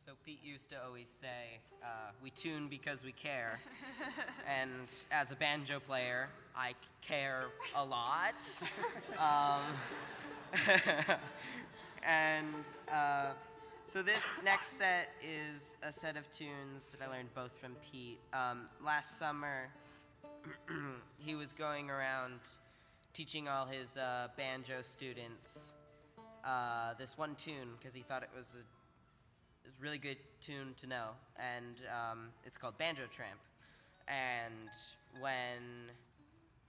So Pete used to always say, we tune because we care. And as a banjo player, I care a lot. And so this next set is a set of tunes that I learned both from Pete. Last summer, he was going around teaching all his banjo students this one tune because he thought it was a really good tune to know, and it's called Banjo Tramp. And when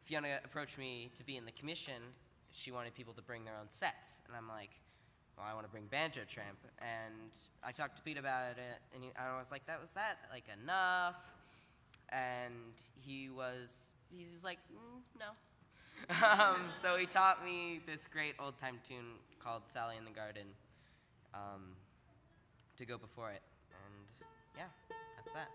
Fiona approached me to be in the commission, she wanted people to bring their own sets, and I'm like, well, I want to bring Banjo Tramp. And I talked to Pete about it, and I was like, was that like enough? And he's just like, no. So he taught me this great old-time tune called Sally in the Garden to go before it. And yeah, that's that.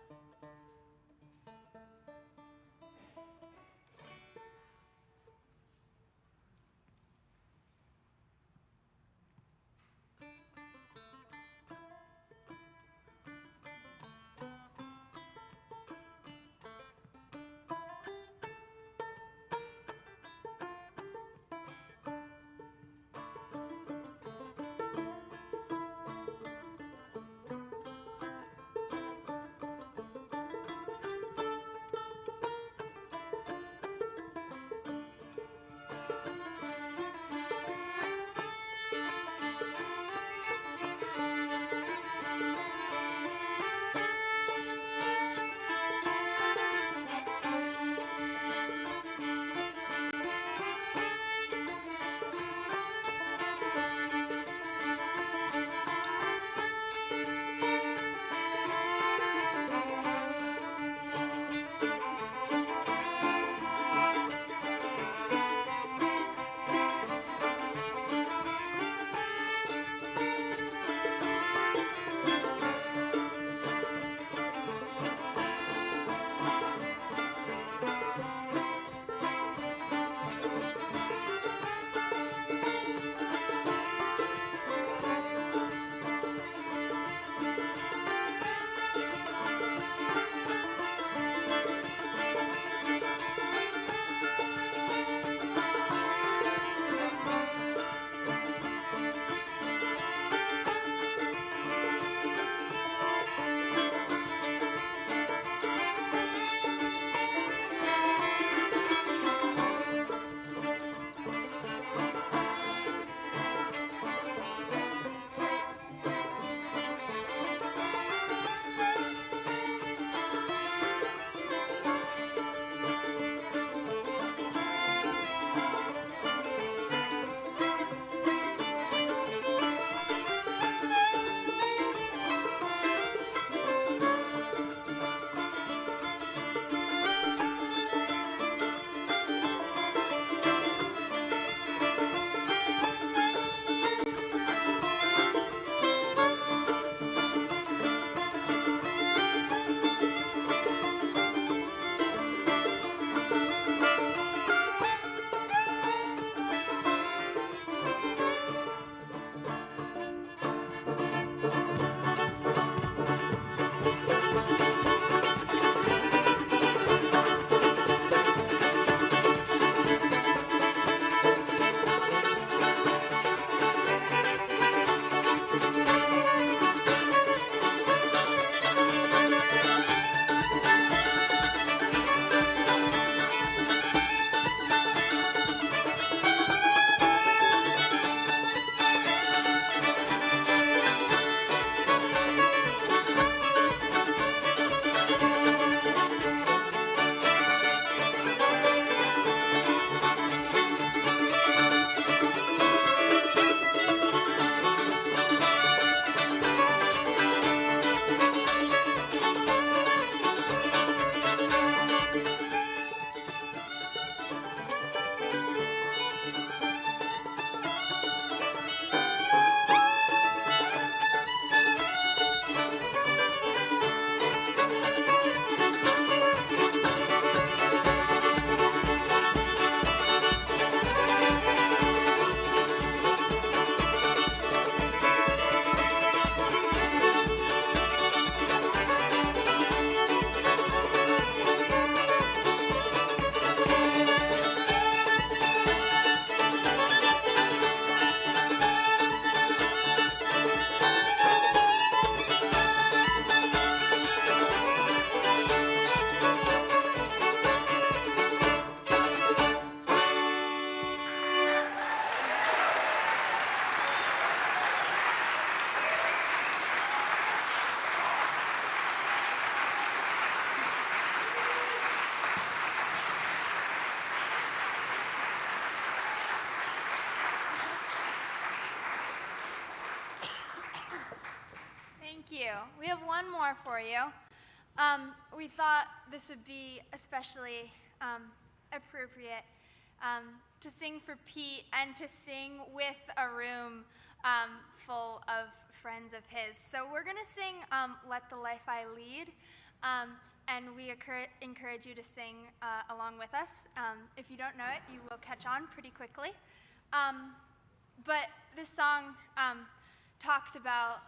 you. We have one more for you. We thought this would be especially appropriate to sing for Pete and to sing with a room full of friends of his. So we're going to sing Let the Life I Lead, and we encourage you to sing along with us. If you don't know it, you will catch on pretty quickly. But this song talks about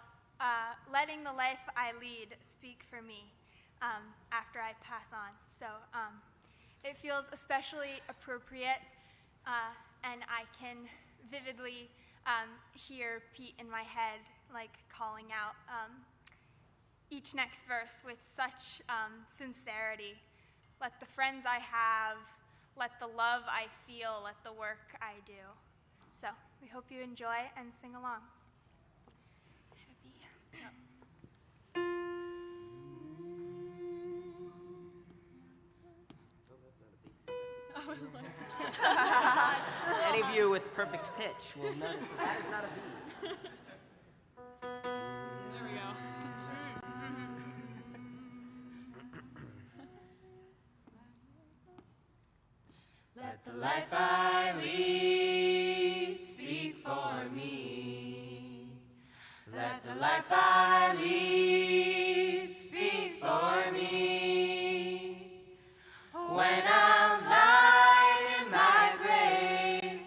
letting the life I lead speak for me after I pass on. So it feels especially appropriate, and I can vividly hear Pete in my head, like calling out each next verse with such sincerity. Let the friends I have, let the love I feel, let the work I do. So we hope you enjoy and sing along. Any of you with perfect pitch will notice that is not a B. There we go. Let the life I lead speak for me. Let the life I lead speak for me. When I'm lying in my grave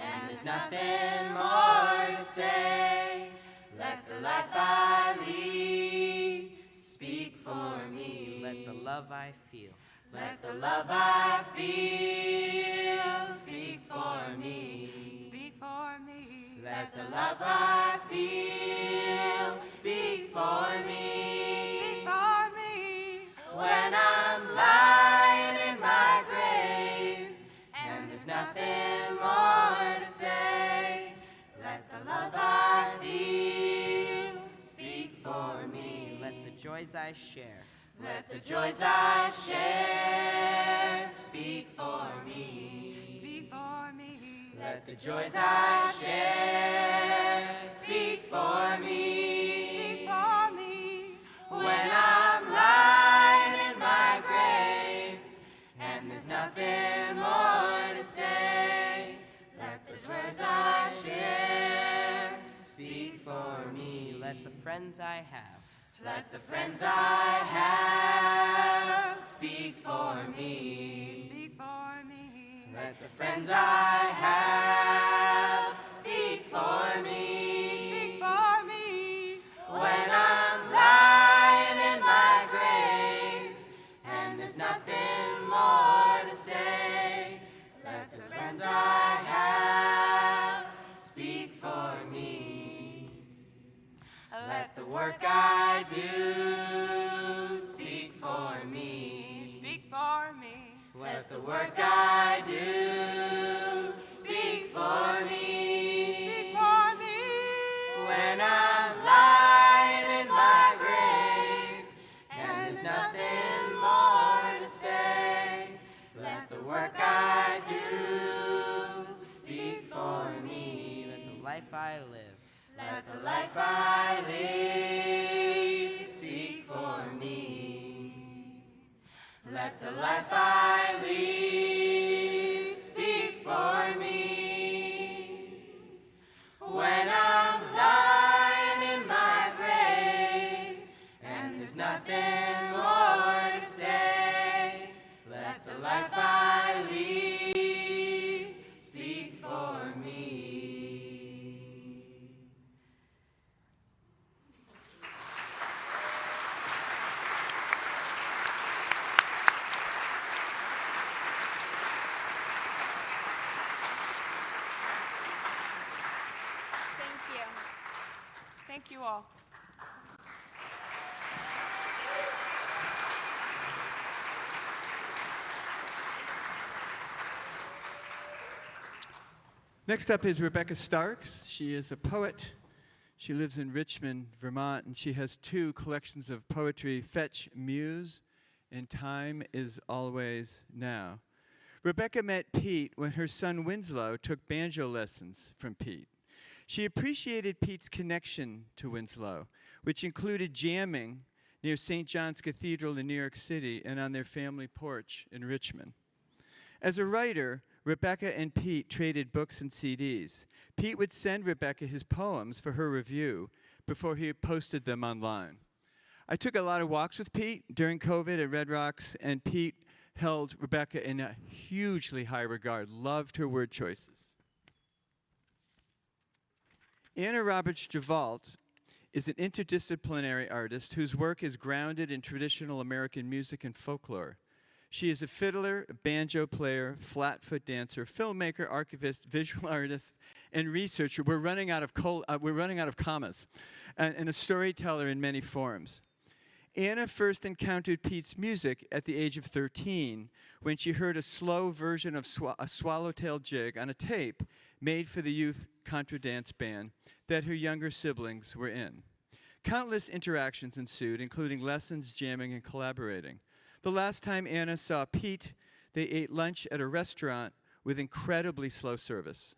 and there's nothing more to say, let the life I lead speak for me. Let the love I feel. Let the love I feel speak for me. Speak for me. Let the love I feel speak for me. Speak for me. When I'm lying in my grave and there's nothing more to say, let the love I feel speak for me. Let the joys I share. Let the joys I share speak for me. Speak for me. Let the joys I share speak for me. Speak for me. When I'm lying in my grave and there's nothing more to say, let the joys I share speak for me. Let the friends I have. Let the friends I have speak for me. Speak for me. Let the friends I have speak for me. Speak for me. When I'm lying in my grave and there's nothing more to say, let the friends I have speak for me. Let the work I do speak for me. Speak for me. Let the work I do speak for me. Speak for me. When I'm lying in my grave and there's nothing more to say, let the work I do speak for me. Let the life I live. Let the life I live speak for me. Let the life I live speak for me. When I'm lying in my grave and there's nothing more to say, let the life I live speak for me. Thank you all. Next up is Rebecca Starks. She is a poet. She lives in Richmond, Vermont, and she has 2 collections of poetry, Fetch Muse and Time is Always Now. Rebecca met Pete when her son Winslow took banjo lessons from Pete. She appreciated Pete's connection to Winslow, which included jamming near St. John's Cathedral in New York City and on their family porch in Richmond. As a writer, Rebecca and Pete traded books and CDs. Pete would send Rebecca his poems for her review before he posted them online. I took a lot of walks with Pete during COVID at Red Rocks, and Pete held Rebecca in a hugely high regard, loved her word choices. Anna Roberts Javalt is an interdisciplinary artist whose work is grounded in traditional American music and folklore. She is a fiddler, a banjo player, flatfoot dancer, filmmaker, archivist, visual artist, and researcher. We're running out of commas, and a storyteller in many forms. Anna first encountered Pete's music at the age of 13 when she heard a slow version of a swallowtail jig on a tape made for the youth contra dance band that her younger siblings were in. Countless interactions ensued, including lessons, jamming, and collaborating. The last time Anna saw Pete, they ate lunch at a restaurant with incredibly slow service.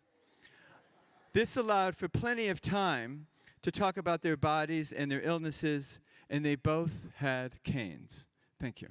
This allowed for plenty of time to talk about their bodies and their illnesses, and they both had canes. Thank you.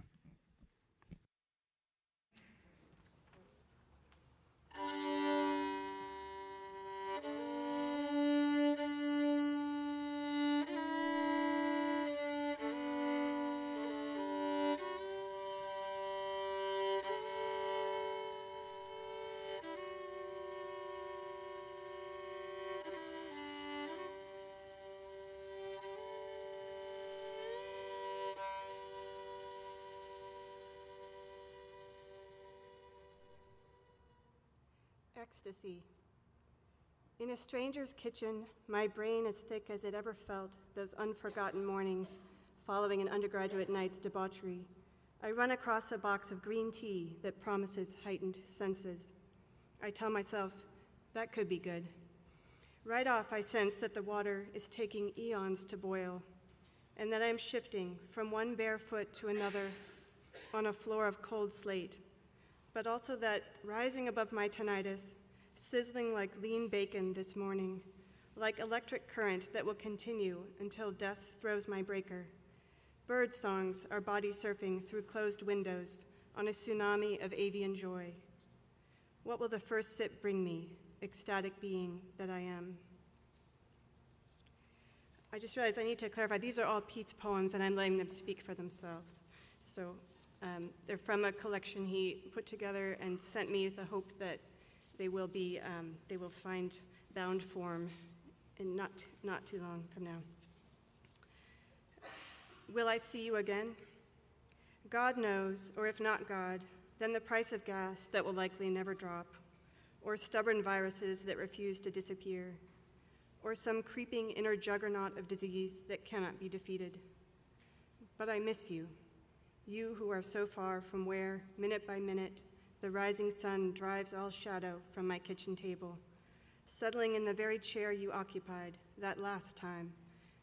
Ecstasy. In a stranger's kitchen, my brain as thick as it ever felt those unforgotten mornings following an undergraduate night's debauchery. I run across a box of green tea that promises heightened senses. I tell myself, that could be good. Right off, I sense that the water is taking eons to boil, and that I am shifting from one bare foot to another on a floor of cold slate, but also that rising above my tinnitus, sizzling like lean bacon this morning, like electric current that will continue until death throws my breaker. Bird songs are body surfing through closed windows on a tsunami of avian joy. What will the first sip bring me, ecstatic being that I am? I just realized I need to clarify, these are all Pete's poems and I'm letting them speak for themselves. So they're from a collection he put together and sent me with the hope that they will find bound form in not too long from now. Will I see you again? God knows, or if not God, then the price of gas that will likely never drop, or stubborn viruses that refuse to disappear, or some creeping inner juggernaut of disease that cannot be defeated. But I miss you. You who are so far from where, minute by minute, the rising sun drives all shadow from my kitchen table, settling in the very chair you occupied that last time,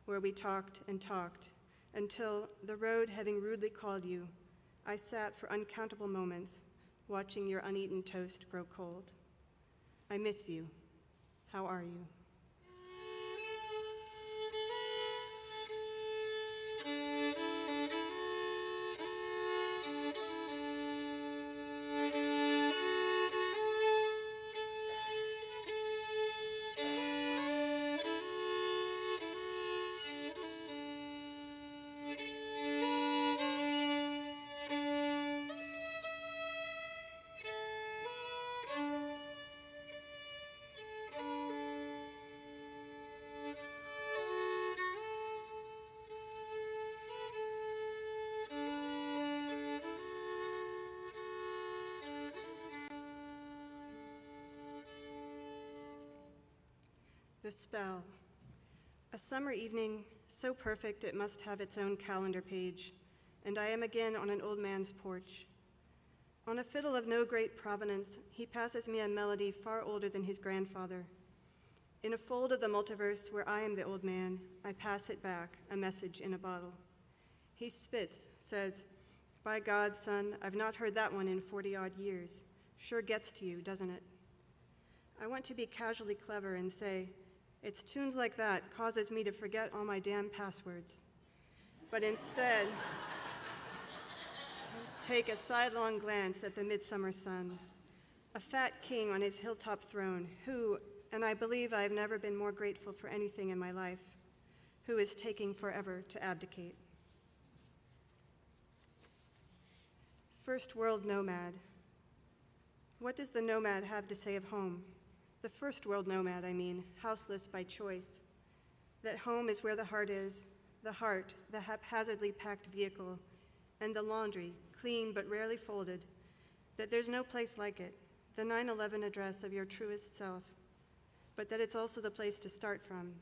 where we talked and talked, until, the road having rudely called you, I sat for uncountable moments, watching your uneaten toast grow cold. I miss you. How are you? The spell. A summer evening, so perfect it must have its own calendar page, and I am again on an old man's porch. On a fiddle of no great provenance, he passes me a melody far older than his grandfather. In a fold of the multiverse where I am the old man, I pass it back, a message in a bottle. He spits, says, "By God, son, I've not heard that one in 40-odd years. Sure gets to you, doesn't it?" I want to be casually clever and say, It's tunes like that causes me to forget all my damn passwords. But instead, take a sidelong glance at the midsummer sun, a fat king on his hilltop throne who, and I believe I've never been more grateful for anything in my life, who is taking forever to abdicate. First world nomad. What does the nomad have to say of home? The first world nomad, I mean, houseless by choice. That home is where the heart is, the heart, the haphazardly packed vehicle, and the laundry, clean but rarely folded, that there's no place like it, the 9/11 address of your truest self, but that it's also the place to start from.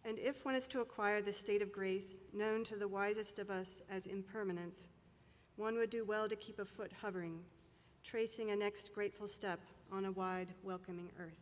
And if one is to acquire the state of grace known to the wisest of us as impermanence, one would do well to keep a foot hovering, tracing a next grateful step on a wide, welcoming earth.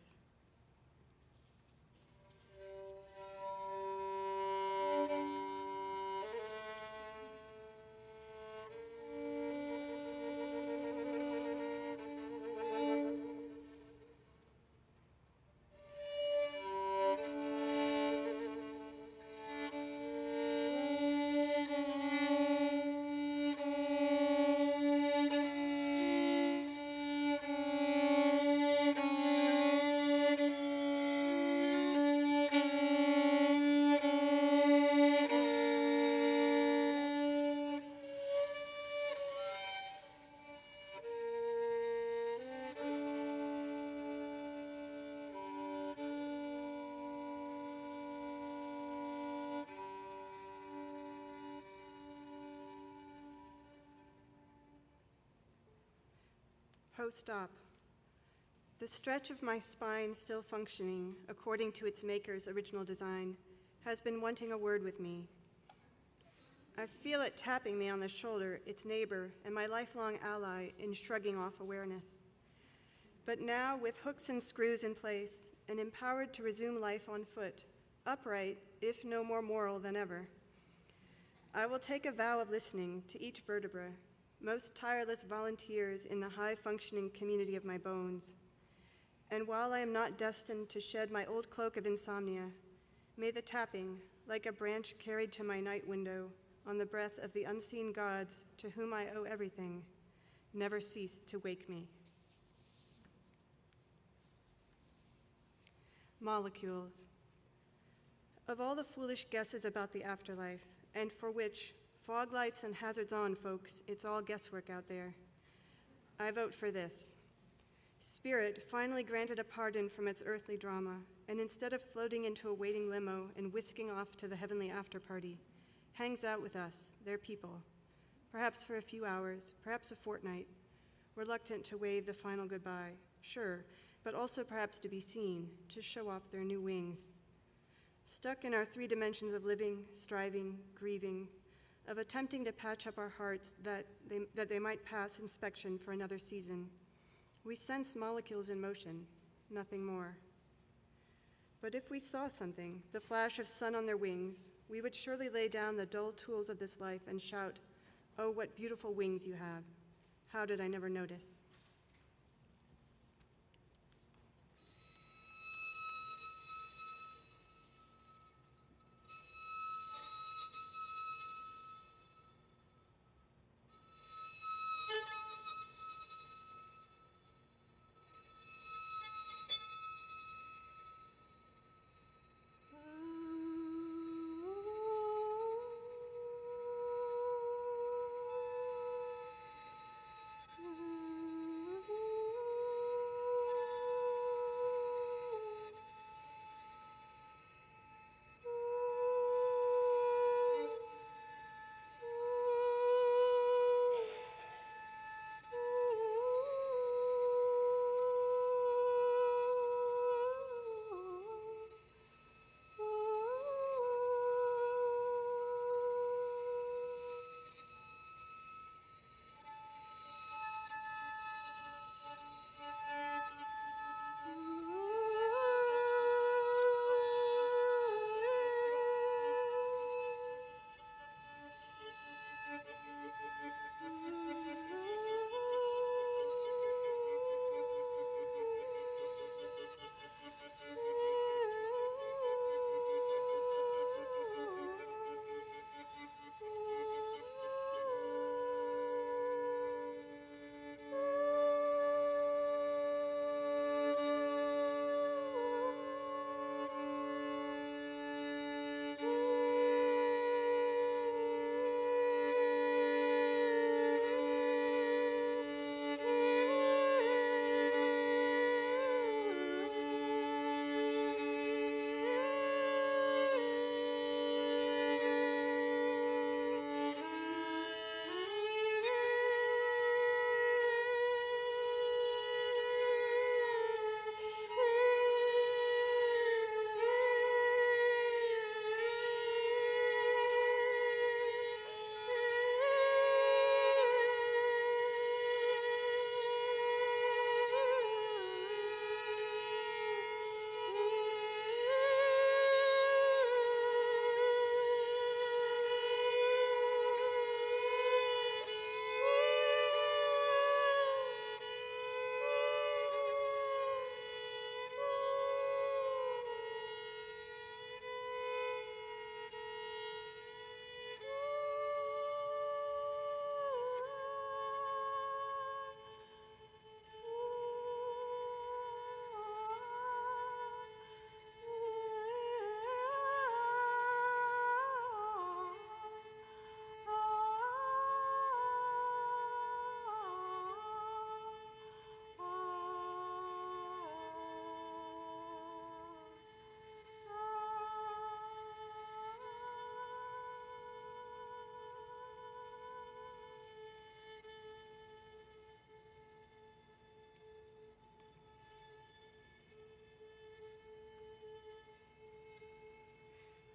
Post-op. The stretch of my spine still functioning according to its maker's original design has been wanting a word with me. I feel it tapping me on the shoulder, its neighbor and my lifelong ally in shrugging off awareness. But now, with hooks and screws in place and empowered to resume life on foot, upright, if no more moral than ever, I will take a vow of listening to each vertebra, most tireless volunteers in the high-functioning community of my bones. And while I am not destined to shed my old cloak of insomnia, may the tapping, like a branch carried to my night window on the breath of the unseen gods to whom I owe everything, never cease to wake me. Molecules. Of all the foolish guesses about the afterlife, and for which, fog lights and hazards on, folks, it's all guesswork out there, I vote for this. Spirit finally granted a pardon from its earthly drama, and instead of floating into a waiting limo and whisking off to the heavenly after-party, hangs out with us, their people, perhaps for a few hours, perhaps a fortnight, reluctant to wave the final goodbye, sure, but also perhaps to be seen, to show off their new wings. Stuck in our three dimensions of living, striving, grieving, of attempting to patch up our hearts that they might pass inspection for another season. We sense molecules in motion, nothing more. But if we saw something, the flash of sun on their wings, we would surely lay down the dull tools of this life and shout, "Oh, what beautiful wings you have. How did I never notice?"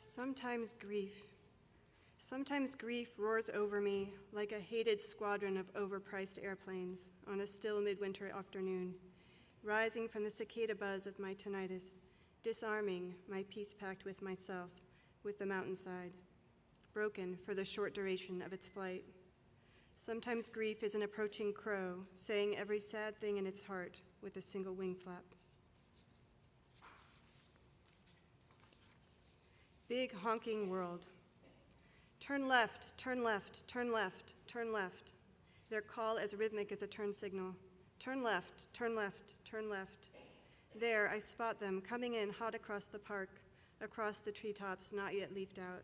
Sometimes grief. Sometimes grief roars over me like a hated squadron of overpriced airplanes on a still midwinter afternoon, rising from the cicada buzz of my tinnitus, disarming my peace pact with myself, with the mountainside, broken for the short duration of its flight. Sometimes grief is an approaching crow, saying every sad thing in its heart with a single wing flap. Big honking world. Turn left, turn left, turn left, turn left. Their call as rhythmic as a turn signal. Turn left, turn left, turn left. There, I spot them coming in hot across the park, across the treetops not yet leafed out.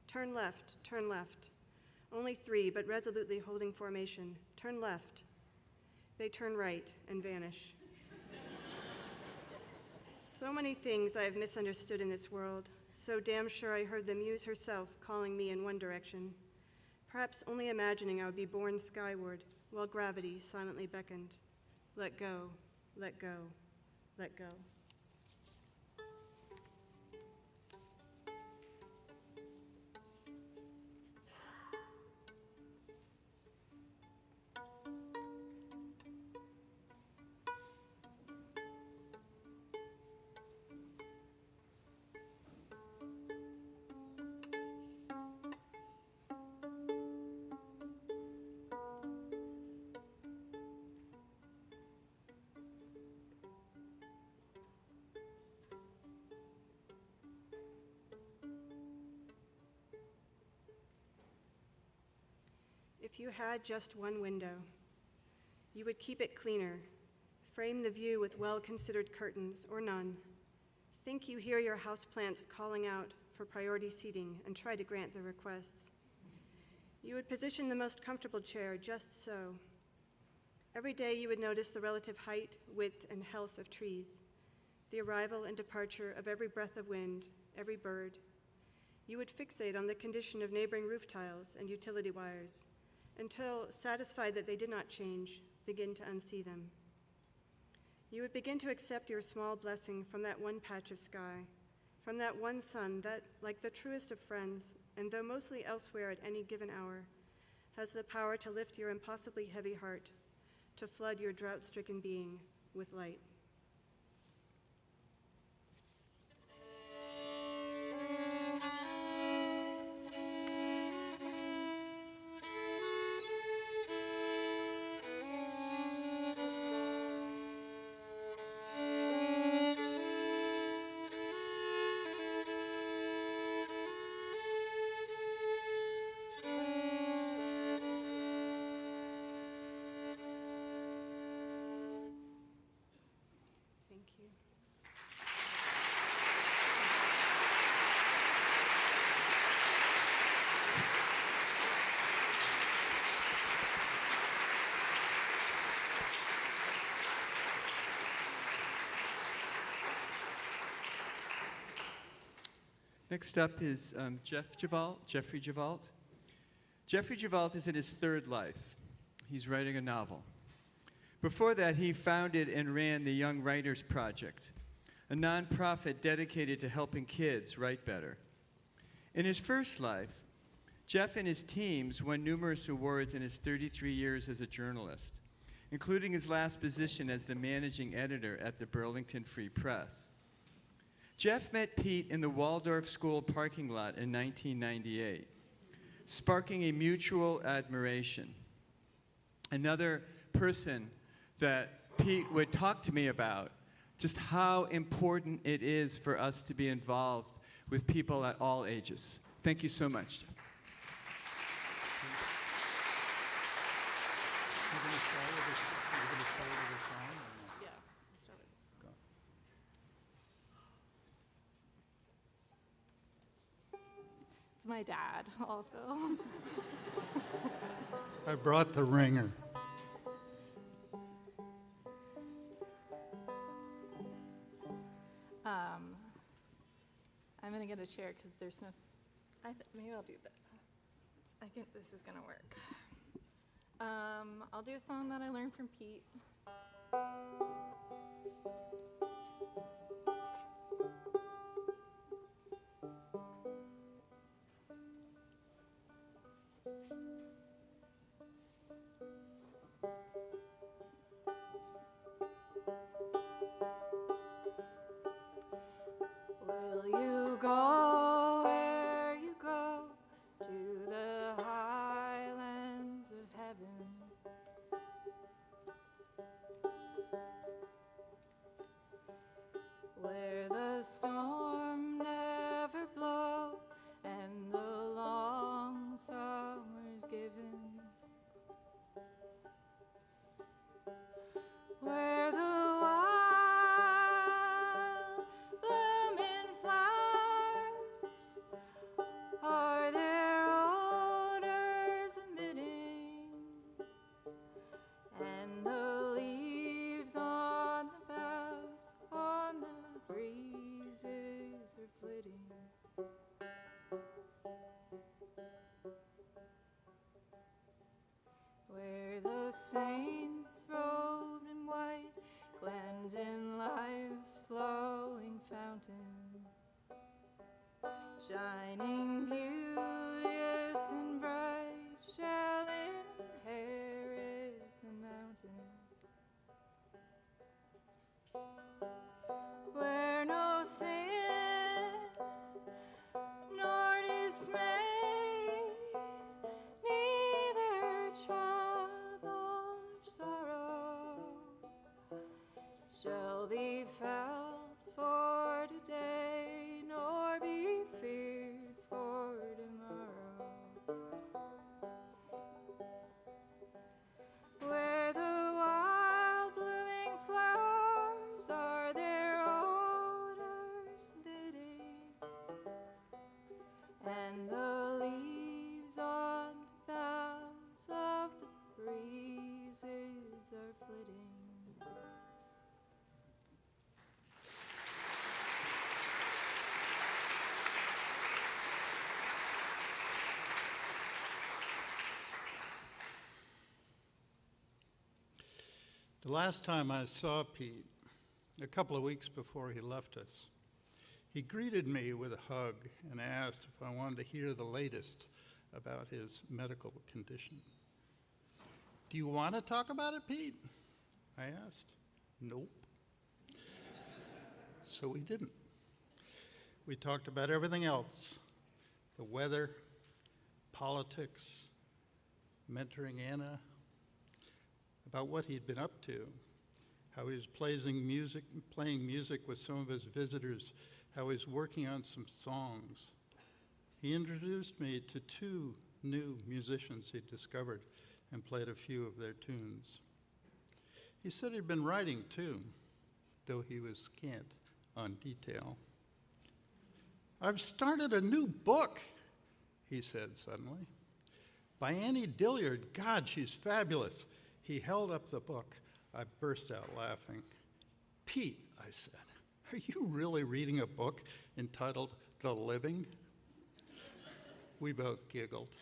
Turn left, turn left. Only 3, but resolutely holding formation. Turn left. They turn right and vanish. So many things I have misunderstood in this world. So damn sure I heard the muse herself calling me in one direction, perhaps only imagining I would be borne skyward while gravity silently beckoned. Let go, let go, let go. If you had just one window, you would keep it cleaner, frame the view with well-considered curtains or none. Think you hear your houseplants calling out for priority seating and try to grant their requests. You would position the most comfortable chair just so. Every day you would notice the relative height, width, and health of trees, the arrival and departure of every breath of wind, every bird. You would fixate on the condition of neighboring roof tiles and utility wires, until, satisfied that they did not change, begin to unsee them. You would begin to accept your small blessing from that one patch of sky, from that one sun that, like the truest of friends, and though mostly elsewhere at any given hour, has the power to lift your impossibly heavy heart, to flood your drought-stricken being with light. Next up is Jeffrey Javalt. Jeffrey Javalt is in his third life. He's writing a novel. Before that, he founded and ran the Young Writers Project, a nonprofit dedicated to helping kids write better. In his first life, Jeff and his teams won numerous awards in his 33 years as a journalist, including his last position as the managing editor at the Burlington Free Press. Jeff met Pete in the Waldorf School parking lot in 1998, sparking a mutual admiration. Another person that Pete would talk to me about, just how important it is for us to be involved with people at all ages. Thank you so much, Jeff. It's my dad, also. I brought the ringer. I'm gonna get a chair because there's no. Maybe I'll do that. I think this is gonna work. I'll do a song that I learned from Pete. You go where you go to the highlands of heaven. Where the storm never blows and the long summer's given. Where the wild blooming flowers are their odors emitting, and the leaves on the boughs on the breezes are flitting. Where the saints robed in white glenned in life's flowing fountain, shining beauteous and bright, shall inherit the mountain. Where no sin nor dismay, neither trouble or sorrow shall be felt for today, nor be feared for tomorrow. Where the wild blooming flowers are their odors bidding, and the leaves on the boughs of the breezes are flitting. The last time I saw Pete, a couple of weeks before he left us, he greeted me with a hug and asked if I wanted to hear the latest about his medical condition. "Do you want to talk about it, Pete?" I asked. "Nope." So we didn't. We talked about everything else: the weather, politics, mentoring Anna, about what he'd been up to, how he was playing music with some of his visitors, how he was working on some songs. He introduced me to 2 new musicians he'd discovered and played a few of their tunes. He said he'd been writing too, though he was scant on detail. "I've started a new book," he said suddenly, "by Annie Dillard. God, she's fabulous." He held up the book. I burst out laughing. "Pete," I said, "are you really reading a book entitled The Living?" We both giggled.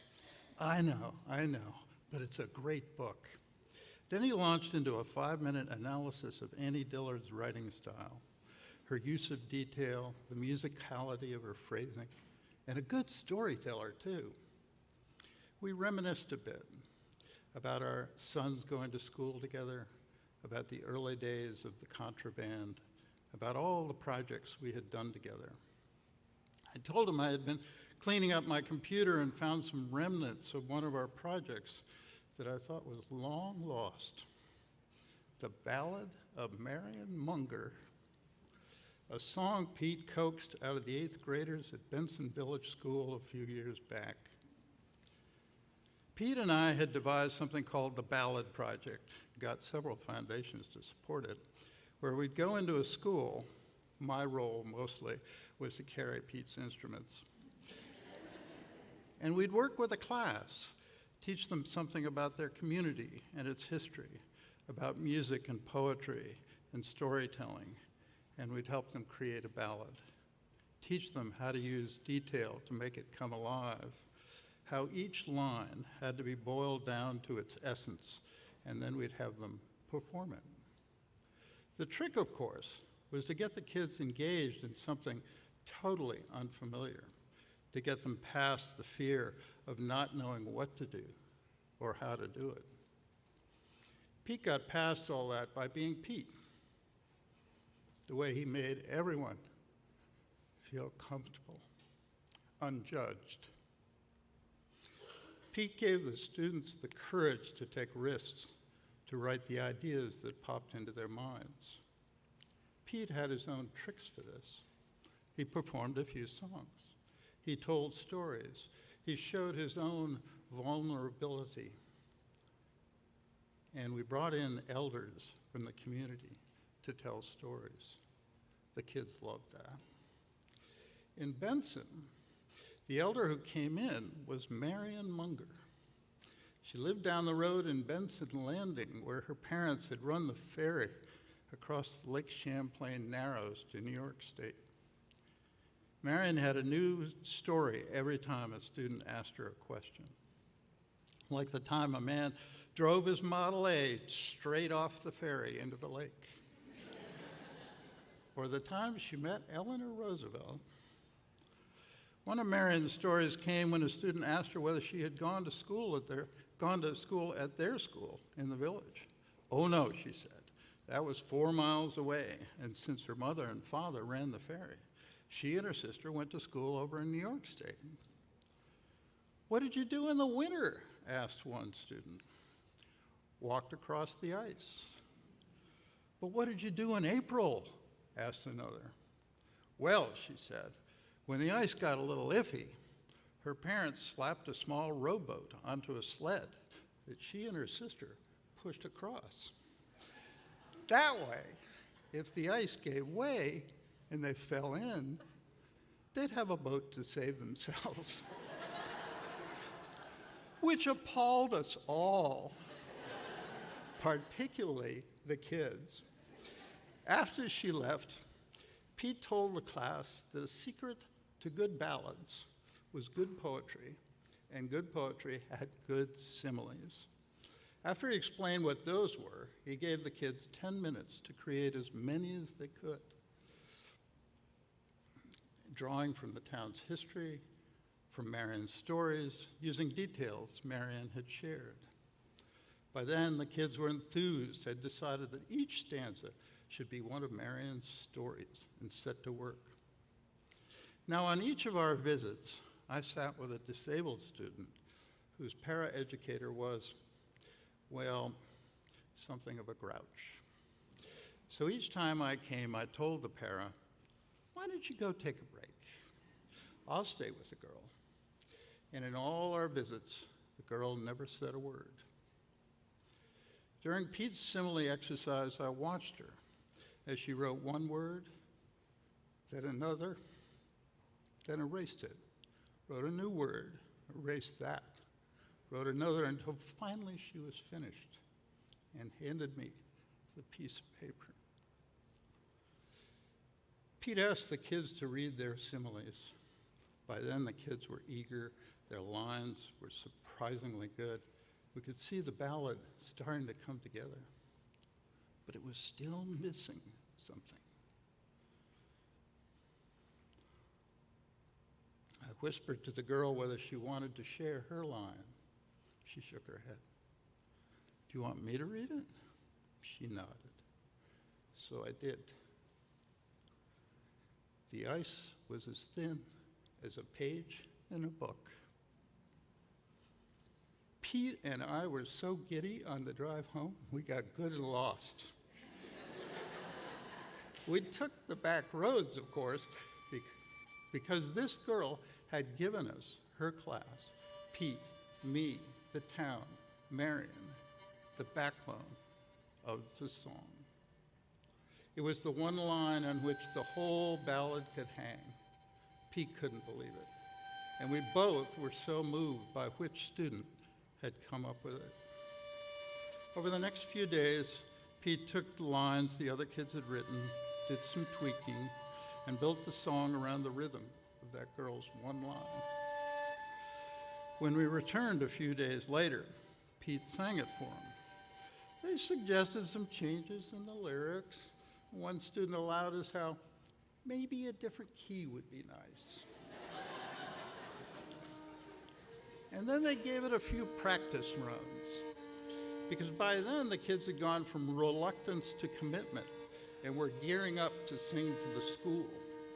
I know, but it's a great book." Then he launched into a 5-minute analysis of Annie Dillard's writing style, her use of detail, the musicality of her phrasing, and a good storyteller, too. We reminisced a bit about our sons going to school together, about the early days of the contraband, about all the projects we had done together. I told him I had been cleaning up my computer and found some remnants of one of our projects that I thought was long lost: the Ballad of Marion Munger, a song Pete coaxed out of the 8th graders at Benson Village School a few years back. Pete and I had devised something called the Ballad Project, got several foundations to support it, where we'd go into a school. My role mostly was to carry Pete's instruments. And we'd work with a class, teach them something about their community and its history, about music and poetry and storytelling, and we'd help them create a ballad, teach them how to use detail to make it come alive, how each line had to be boiled down to its essence, and then we'd have them perform it. The trick, of course, was to get the kids engaged in something totally unfamiliar, to get them past the fear of not knowing what to do or how to do it. Pete got past all that by being Pete, the way he made everyone feel comfortable, unjudged. Pete gave the students the courage to take risks, to write the ideas that popped into their minds. Pete had his own tricks for this. He performed a few songs. He told stories. He showed his own vulnerability. And we brought in elders from the community to tell stories. The kids loved that. In Benson, the elder who came in was Marion Munger. She lived down the road in Benson Landing, where her parents had run the ferry across Lake Champlain Narrows to New York State. Marion had a new story every time a student asked her a question. Like the time a man drove his Model A straight off the ferry into the lake. Or the time she met Eleanor Roosevelt. One of Marion's stories came when a student asked her whether she had gone to school at their school in the village. Oh no, she said. That was 4 miles away, and since her mother and father ran the ferry, she and her sister went to school over in New York State. What did you do in the winter? Asked one student. Walked across the ice. But what did you do in April? Asked another. Well, she said, when the ice got a little iffy, her parents slapped a small rowboat onto a sled that she and her sister pushed across. That way, if the ice gave way and they fell in, they'd have a boat to save themselves. Which appalled us all, particularly the kids. After she left, Pete told the class that a secret to good ballads was good poetry, and good poetry had good similes. After he explained what those were, he gave the kids 10 minutes to create as many as they could, drawing from the town's history, from Marion's stories, using details Marion had shared. By then, the kids were enthused, had decided that each stanza should be one of Marion's stories, and set to work. Now, on each of our visits, I sat with a disabled student whose paraeducator was, well, something of a grouch. So each time I came, I told the para, why don't you go take a break? I'll stay with the girl. And in all our visits, the girl never said a word. During Pete's simile exercise, I watched her as she wrote one word, then another, then erased it, wrote a new word, erased that, wrote another until finally she was finished and handed me the piece of paper. Pete asked the kids to read their similes. By then, the kids were eager. Their lines were surprisingly good. We could see the ballad starting to come together. But it was still missing something. I whispered to the girl whether she wanted to share her line. She shook her head. Do you want me to read it? She nodded. So I did. The ice was as thin as a page in a book. Pete and I were so giddy on the drive home, we got good and lost. We took the back roads, of course, because this girl had given us her class, Pete, me, the town, Marion, the backbone of the song. It was the one line on which the whole ballad could hang. Pete couldn't believe it. And we both were so moved by which student had come up with it. Over the next few days, Pete took the lines the other kids had written, did some tweaking, and built the song around the rhythm of that girl's one line. When we returned a few days later, Pete sang it for them. They suggested some changes in the lyrics. One student allowed us how maybe a different key would be nice. And then they gave it a few practice runs, because by then the kids had gone from reluctance to commitment and were gearing up to sing to the school,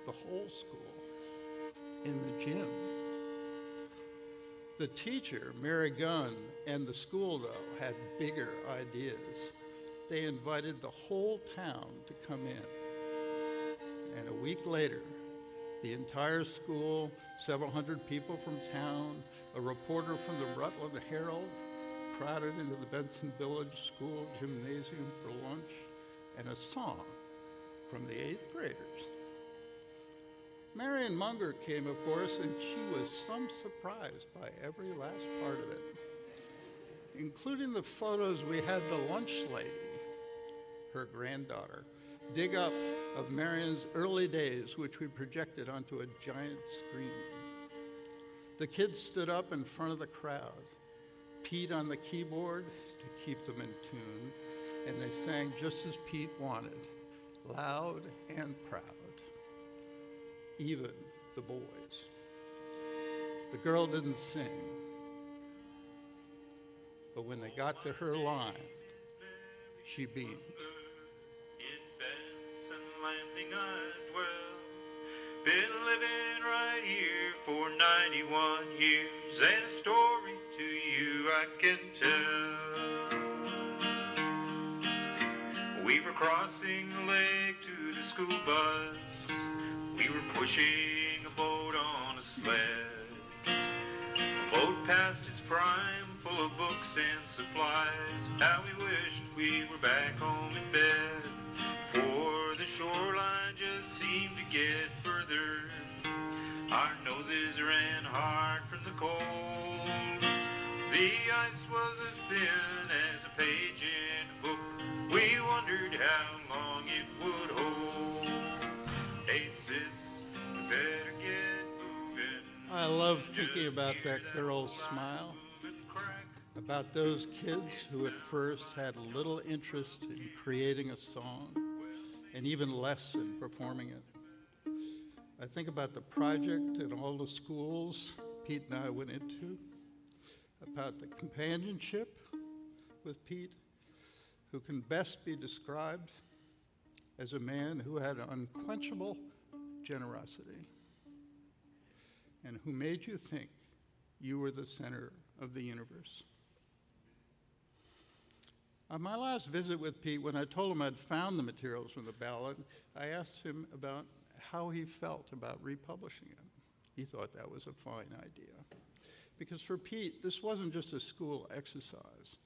the whole school. in the gym. The teacher, Mary Gunn, and the school, though, had bigger ideas. They invited the whole town to come in. And a week later, the entire school, several hundred people from town, a reporter from the Rutland Herald, crowded into the Benson Village School gymnasium for lunch, and a song from the 8th graders. Marion Munger came, of course, and she was some surprised by every last part of it, including the photos we had the lunch lady, her granddaughter, dig up of Marion's early days, which we projected onto a giant screen. The kids stood up in front of the crowd, Pete on the keyboard to keep them in tune, and they sang just as Pete wanted, loud and proud. Even the boys. The girl didn't sing, but when they got to her line, she beamed. In Benson Landing I dwell, been living right here for 91 years, and a story to you I can tell. We were crossing the lake to the school bus. We were pushing a boat on a sled. A boat past its prime, full of books and supplies. How we wished we were back home in bed. For the shoreline just seemed to get further. Our noses ran hard from the cold. The ice was as thin as a page in a book. We wondered how long it would hold. Hey sis, we better get moving. I love thinking about that girl's smile, about those kids who at first had little interest in creating a song, and even less in performing it. I think about the project and all the schools Pete and I went into, about the companionship with Pete, who can best be described as a man who had unquenchable generosity and who made you think you were the center of the universe. On my last visit with Pete, when I told him I'd found the materials from the Ballad, I asked him about how he felt about republishing it. He thought that was a fine idea. Because for Pete, this wasn't just a school exercise.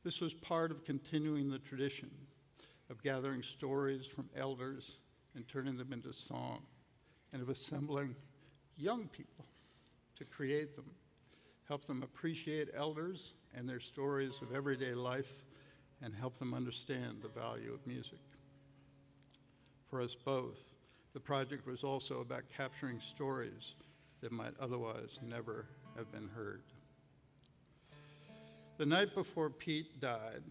This was part of continuing the tradition of gathering stories from elders and turning them into song, and of assembling young people to create them, help them appreciate elders and their stories of everyday life, and help them understand the value of music. For us both, the project was also about capturing stories that might otherwise never have been heard. The night before Pete died,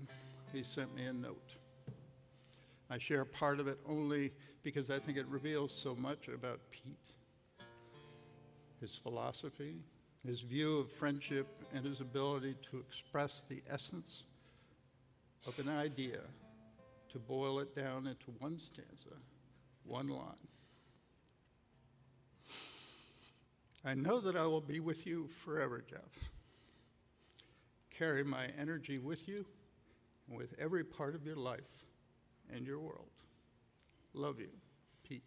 he sent me a note. I share part of it only because I think it reveals so much about Pete. His philosophy, his view of friendship, and his ability to express the essence of an idea, to boil it down into one stanza, one line. I know that I will be with you forever, Jeff. Carry my energy with you and with every part of your life and your world. Love you, Pete.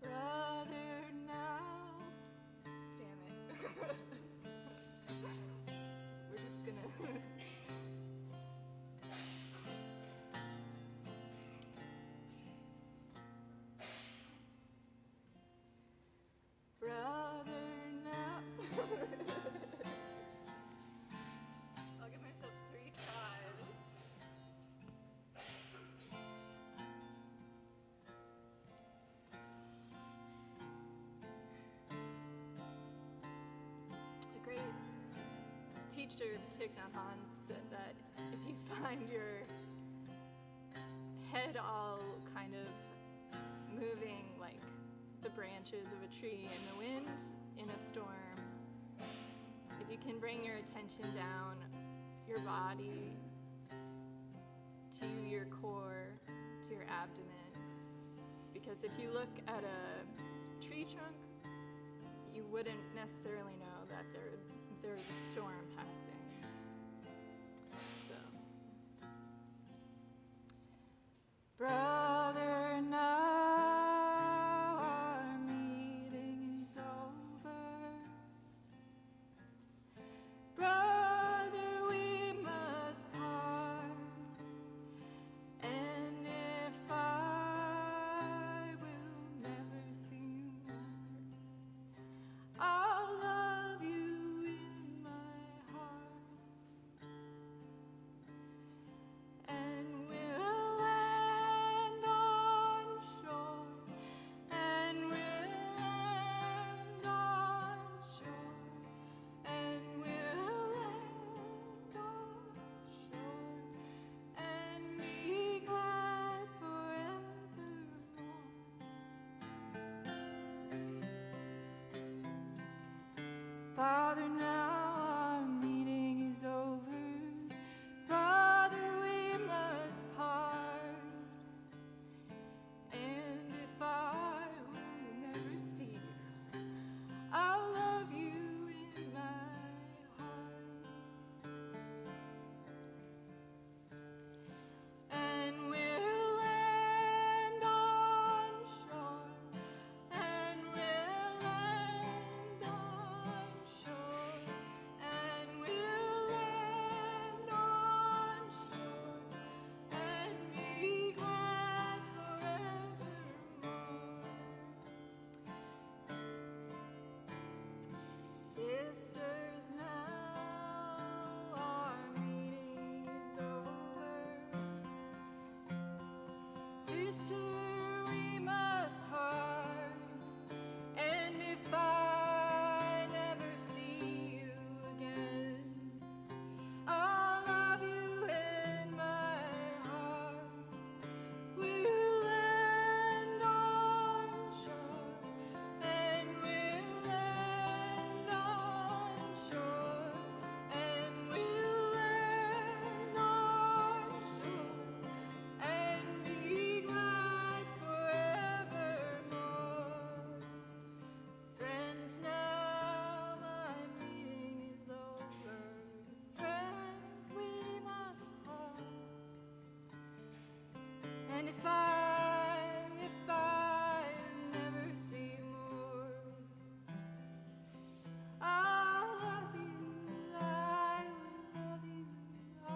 Brother, now. Damn it. We're just gonna. Brother, now. I'll give myself 3 tries. A great teacher, Thich Nhat Hanh, said that if you find your head all kind of moving like the branches of a tree in the wind in a storm. If you can bring your attention down your body to your core, to your abdomen, because if you look at a tree trunk, you wouldn't necessarily know that there's a storm passing. So, brother, now our meeting is over. Brother, we must part, and if I will never see you more, I'll love you in my heart, and we'll land on shore, and we'll land on shore, and we'll land on shore, and be glad forevermore. Father, now our meeting is over. Father, we must part, and if I will never see you, I'll love you in my heart, and we'll land on shore, and we'll land on shore, and we'll land on shore, and be glad forevermore. Sisters, now our meeting is over. Sister, we must part, and if I never see you again, I'll love you in my heart. We'll land on shore, and we'll land on shore, and we'll land on shore, and be glad forevermore. Friends, now my meeting is over. Friends, we must part, and if I never see you more, I'll love you, I will love you, I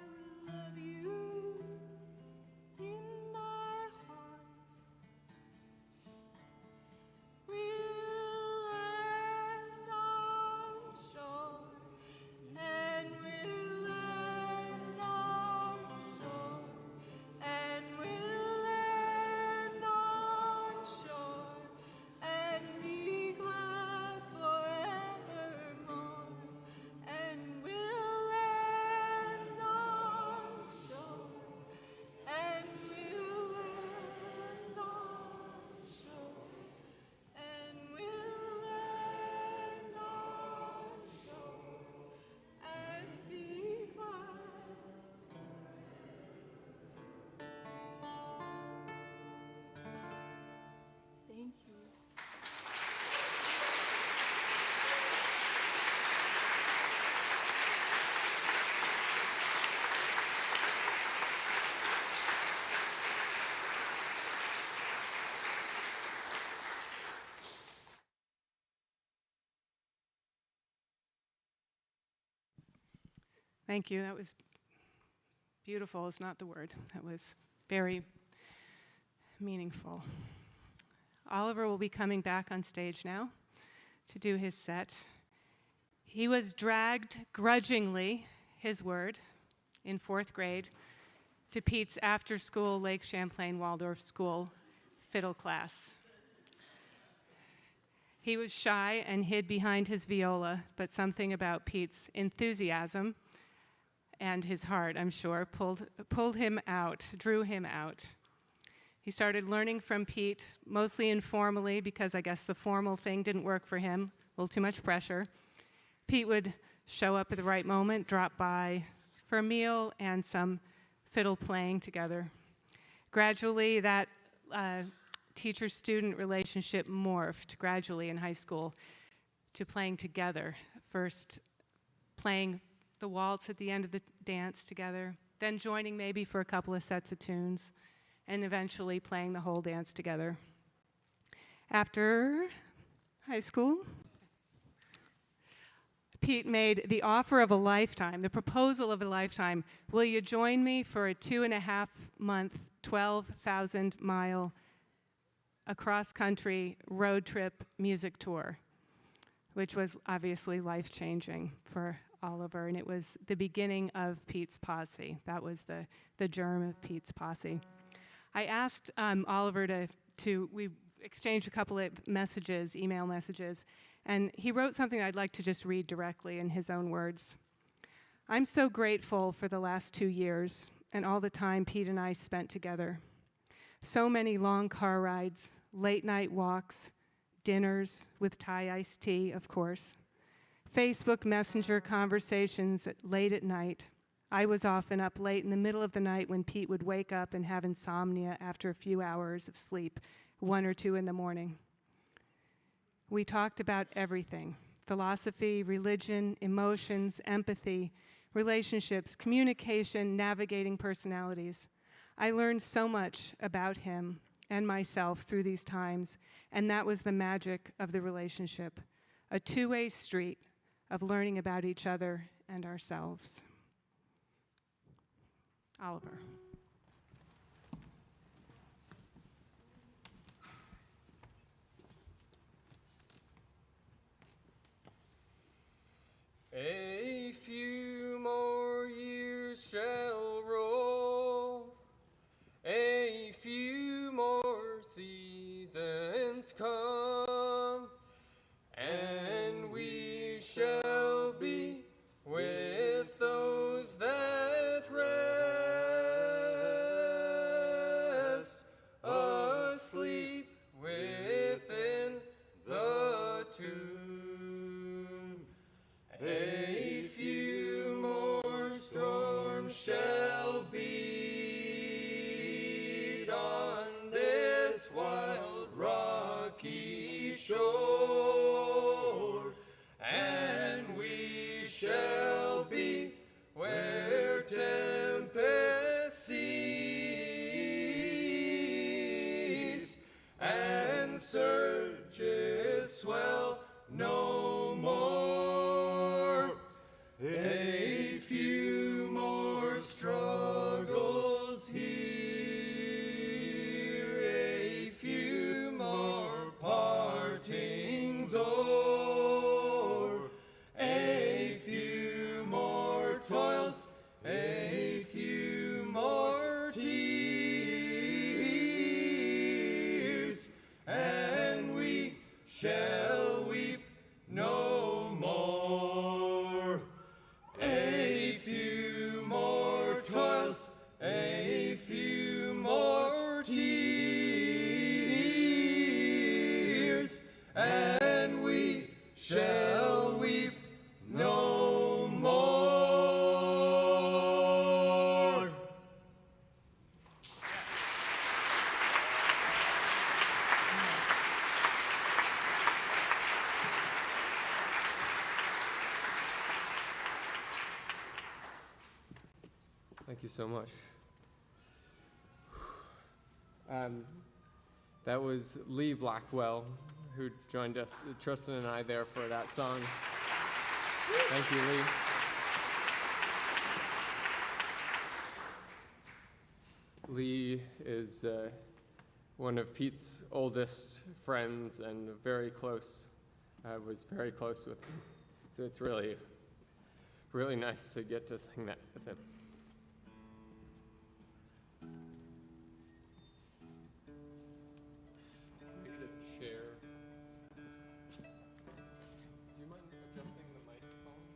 will love you in my heart. We'll land on shore, and we'll land on shore, and we'll land on shore, and be glad forevermore, and we'll land on shore, and we'll land on shore, and we'll land on shore, and be glad. Thank you. Thank you. That was beautiful is not the word. That was very meaningful. Oliver will be coming back on stage now to do his set. He was dragged grudgingly, his word, in 4th grade to Pete's after-school Lake Champlain Waldorf School fiddle class. He was shy and hid behind his viola, but something about Pete's enthusiasm and his heart, I'm sure, pulled him out, drew him out. He started learning from Pete, mostly informally, because I guess the formal thing didn't work for him, a little too much pressure. Pete would show up at the right moment, drop by for a meal and some fiddle playing together. Gradually, that teacher-student relationship morphed gradually in high school to playing together. First, playing the waltz at the end of the dance together, then joining maybe for a couple of sets of tunes, and eventually playing the whole dance together. After high school, Pete made the offer of a lifetime, the proposal of a lifetime. Will you join me for a 2.5-month, 12,000-mile across-country road trip music tour, which was obviously life-changing for Oliver, and it was the beginning of Pete's Posse. That was the germ of Pete's Posse. I asked Oliver we exchanged a couple of messages, email messages, and he wrote something I'd like to just read directly in his own words. I'm so grateful for the last 2 years and all the time Pete and I spent together. So many long car rides, late night walks, dinners with Thai iced tea, of course, Facebook Messenger conversations late at night. I was often up late in the middle of the night when Pete would wake up and have insomnia after a few hours of sleep, 1 or 2 in the morning. We talked about everything: philosophy, religion, emotions, empathy, relationships, communication, navigating personalities. I learned so much about him and myself through these times, and that was the magic of the relationship, a two-way street of learning about each other and ourselves. Oliver. A few more years shall roll, a few more seasons come, and we shall be with those that rest, asleep within the tomb. A few more storms shall beat on this wild rocky shore, and we shall be where tempests cease and surges swell no more. A few more struggles here, a few more partings o'er, a few more toils, a few more tears, and we shall weep no more. A few more toils, a few more tears, and we shall weep no more. Thank you so much. That was Lee Blackwell, who joined us, Tristan and I, there for that song. Thank you, Lee. Lee is one of Pete's oldest friends and very close, was very close with him. So it's really, really nice to get to sing that with him. Can we get a chair? Do you mind adjusting the mics, Colin?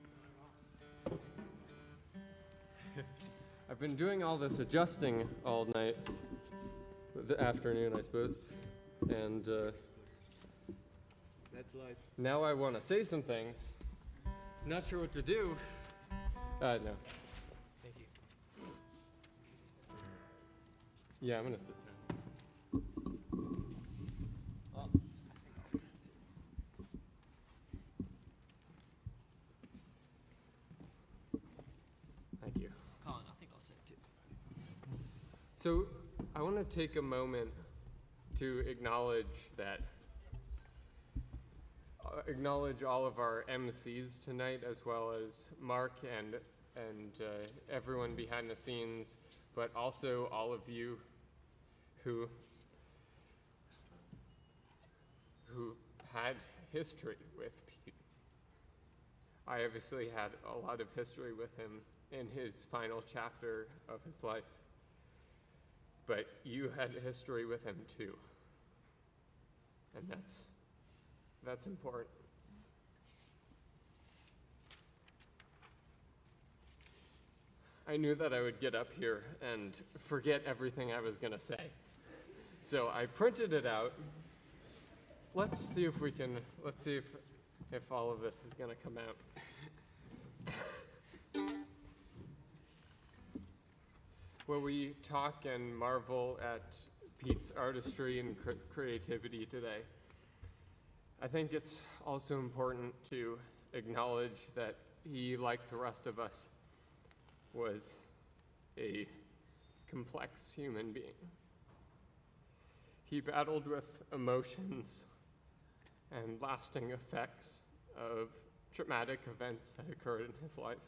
I've been doing all this adjusting all night, the afternoon, I suppose, and That's life. now I want to say some things. Not sure what to do. No. Thank you. Yeah, I'm gonna sit down. Thank you. Colin, I think I'll sit too. So I want to take a moment to acknowledge all of our MCs tonight, as well as Mark and everyone behind the scenes, but also all of you who had history with Pete. I obviously had a lot of history with him in his final chapter of his life, but you had history with him too, and that's important. I knew that I would get up here and forget everything I was gonna say. So I printed it out. Let's see if all of this is gonna come out. Well, we talk and marvel at Pete's artistry and creativity today. I think it's also important to acknowledge that he, like the rest of us, was a complex human being. He battled with emotions and lasting effects of traumatic events that occurred in his life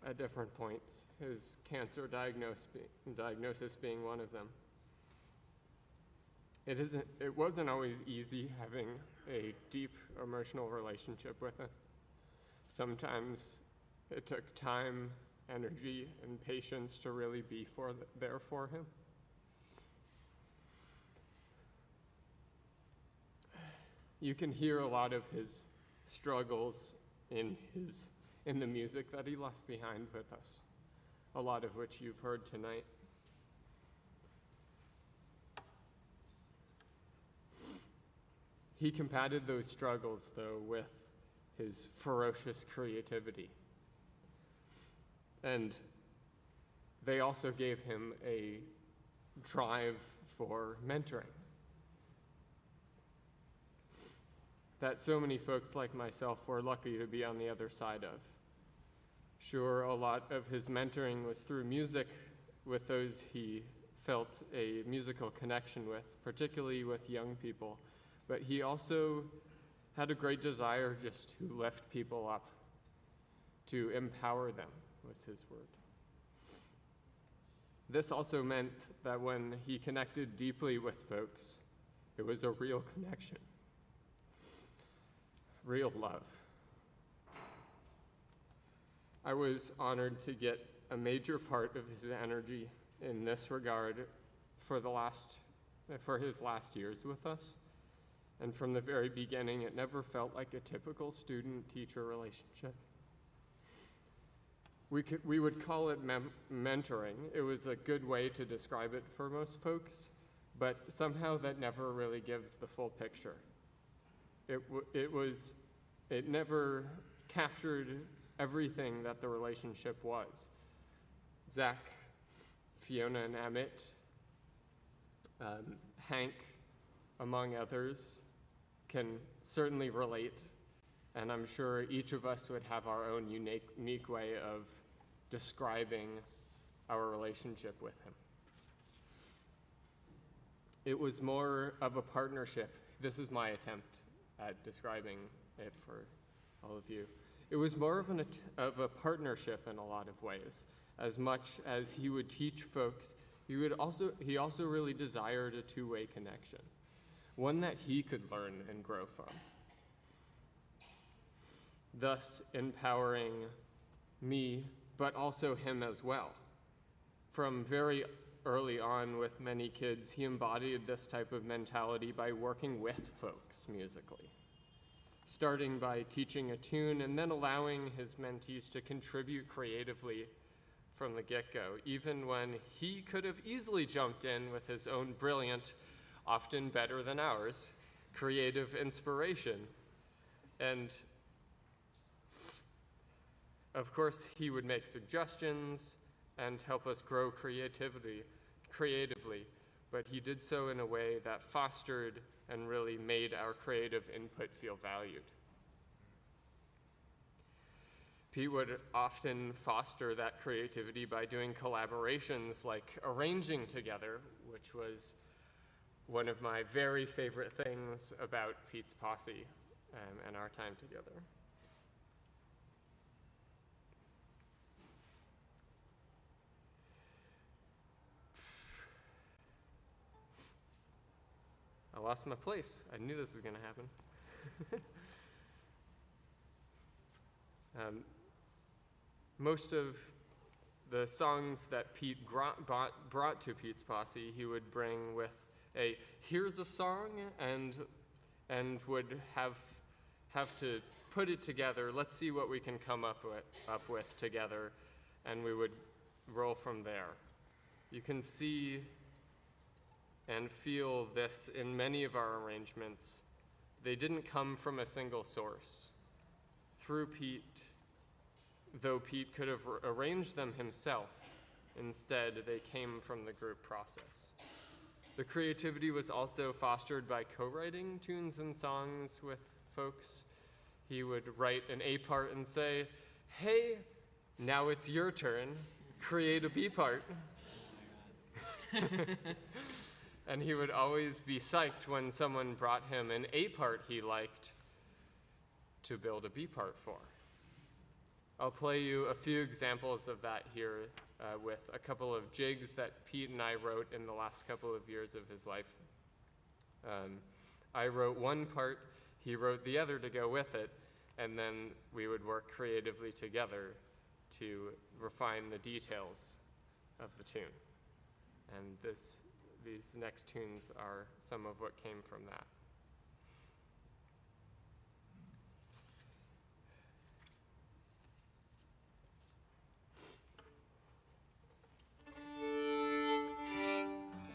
at different points, his cancer diagnosis being one of them. It wasn't always easy having a deep emotional relationship with him. Sometimes it took time, energy, and patience to really be there for him. You can hear a lot of his struggles in the music that he left behind with us, a lot of which you've heard tonight. He combated those struggles, though, with his ferocious creativity. And they also gave him a drive for mentoring that so many folks like myself were lucky to be on the other side of. Sure, a lot of his mentoring was through music with those he felt a musical connection with, particularly with young people. But he also had a great desire just to lift people up, to empower them, was his word. This also meant that when he connected deeply with folks, it was a real connection, real love. I was honored to get a major part of his energy in this regard for his last years with us. And from the very beginning, it never felt like a typical student-teacher relationship. We would call it mentoring. It was a good way to describe it for most folks, but somehow that never really gives the full picture. It never captured everything that the relationship was. Zach, Fiona, and Emmett, Hank, among others, can certainly relate, and I'm sure each of us would have our own unique way of describing our relationship with him. It was more of a partnership. This is my attempt at describing it for all of you. It was more of a partnership in a lot of ways. As much as he would teach folks, he also really desired a two-way connection, one that he could learn and grow from, thus empowering me, but also him as well. From very early on with many kids, he embodied this type of mentality by working with folks musically, starting by teaching a tune and then allowing his mentees to contribute creatively from the get-go, even when he could have easily jumped in with his own brilliant, often better than ours, creative inspiration. And of course, he would make suggestions and help us grow creatively, but he did so in a way that fostered and really made our creative input feel valued. Pete would often foster that creativity by doing collaborations like arranging together, which was one of my very favorite things about Pete's Posse and our time together. I lost my place. I knew this was going to happen. Most of the songs that Pete brought to Pete's Posse, he would bring with a here's a song and would have to put it together. Let's see what we can come up with together, and we would roll from there. You can see and feel this in many of our arrangements. They didn't come from a single source. Through Pete, though Pete could have arranged them himself, instead they came from the group process. The creativity was also fostered by co-writing tunes and songs with folks. He would write an A part and say, hey, now it's your turn, create a B part. And he would always be psyched when someone brought him an A part he liked to build a B part for. I'll play you a few examples of that here with a couple of jigs that Pete and I wrote in the last couple of years of his life. I wrote one part, he wrote the other to go with it, and then we would work creatively together to refine the details of the tune. And these next tunes are some of what came from that.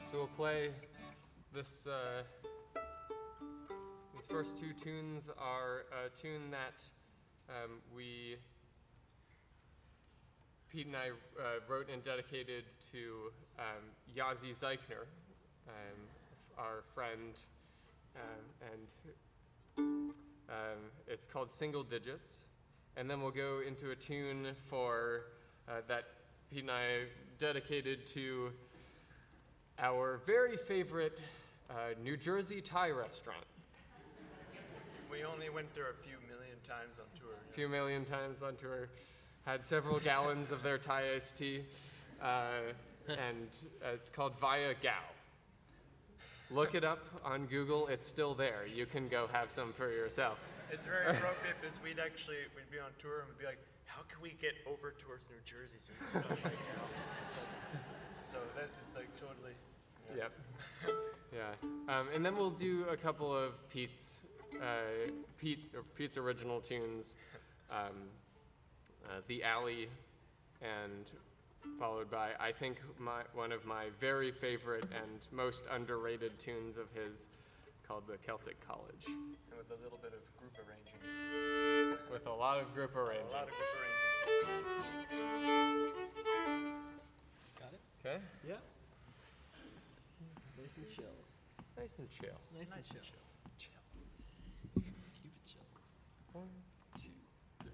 So we'll play this. These first two tunes are a tune that Pete and I wrote and dedicated to Yazi Zeichner, our friend, and it's called Single Digits. And then we'll go into a tune for that Pete and I dedicated to our very favorite New Jersey Thai restaurant. We only went there a few million times on tour. A few million times on tour. Had several gallons of their Thai iced tea. And it's called Via Gao. Look it up on Google, it's still there. You can go have some for yourself. It's very appropriate because we'd be on tour and we'd be like, how can we get over towards New Jersey so we can stop right now? So that it's like totally. Yeah. Yep. Yeah. And then we'll do a couple of Pete's original tunes, The Alley, and followed by, I think, one of my very favorite and most underrated tunes of his, called The Celtic College. And with a little bit of group arranging. With a lot of group arranging. A lot of group arranging. Got it? Okay? Yeah. Nice and chill. Nice and chill. Nice and chill. Chill. Keep it chill. 1, 2, 3.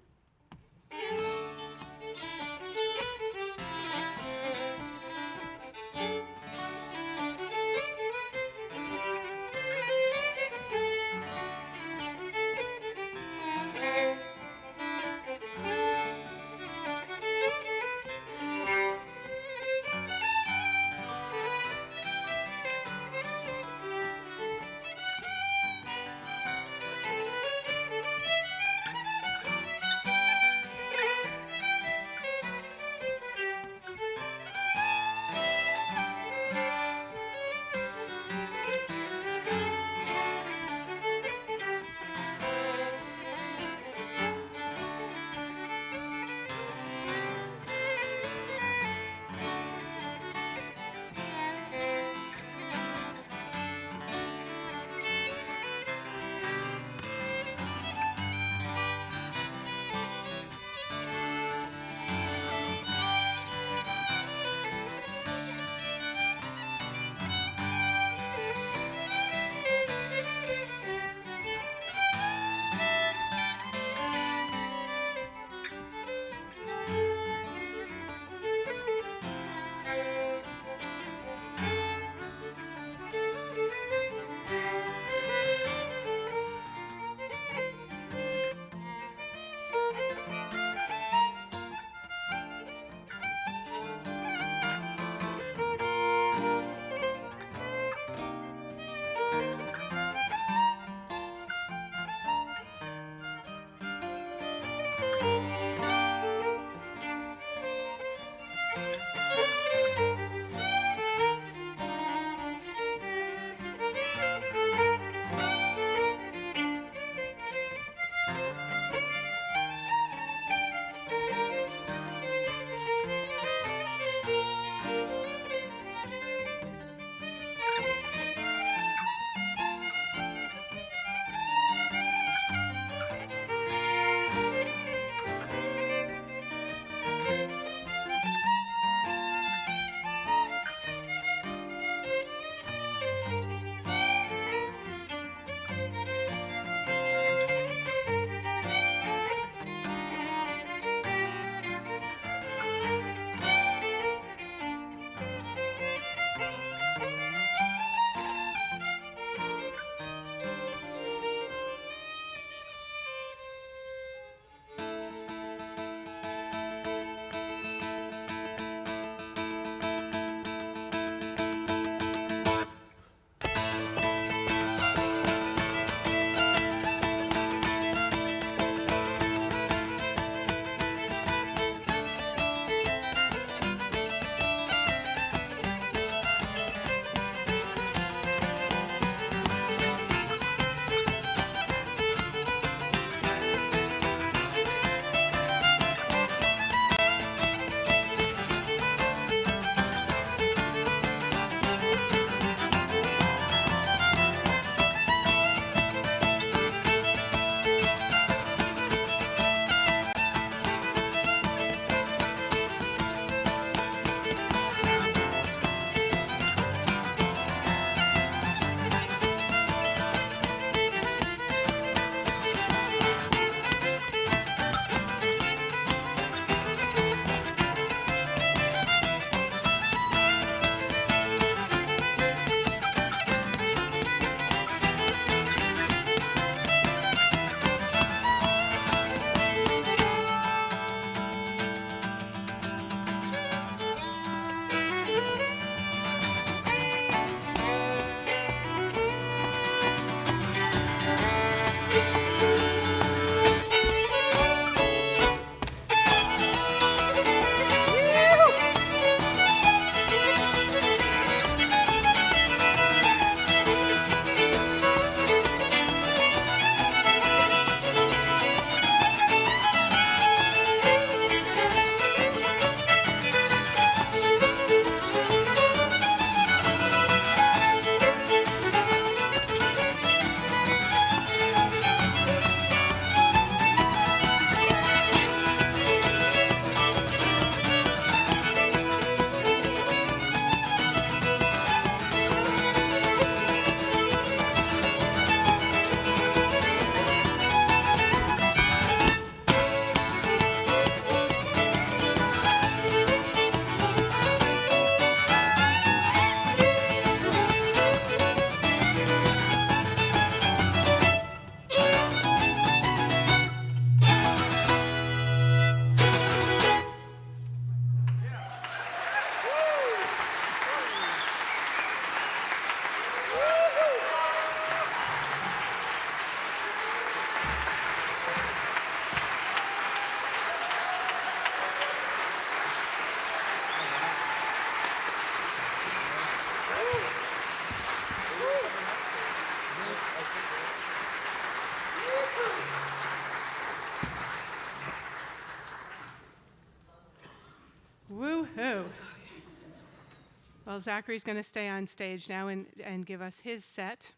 Well, Zachary's going to stay on stage now and give us his set.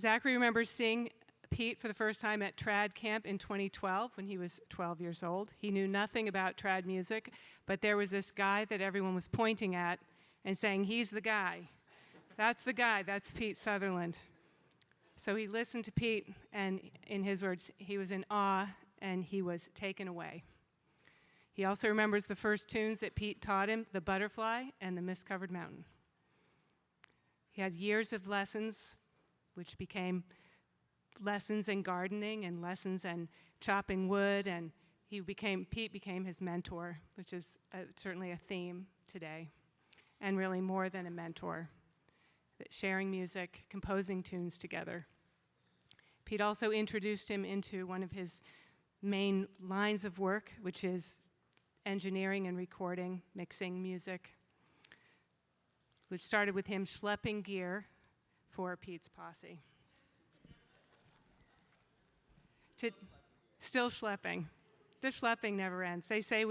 Zachary remembers seeing Pete for the first time at trad camp in 2012 when he was 12 years old. He knew nothing about trad music, but there was this guy that everyone was pointing at and saying, he's the guy. That's the guy. That's Pete Sutherland. So he listened to Pete, and in his words, he was in awe and he was taken away. He also remembers the first tunes that Pete taught him, The Butterfly and The Mist-Covered Mountain. He had years of lessons, which became lessons in gardening and lessons in chopping wood, and Pete became his mentor, which is certainly a theme today, and really more than a mentor, that sharing music, composing tunes together. Pete also introduced him into one of his main lines of work, which is engineering and recording, mixing music, which started with him schlepping gear for Pete's Posse. Still schlepping. The schlepping never ends. They say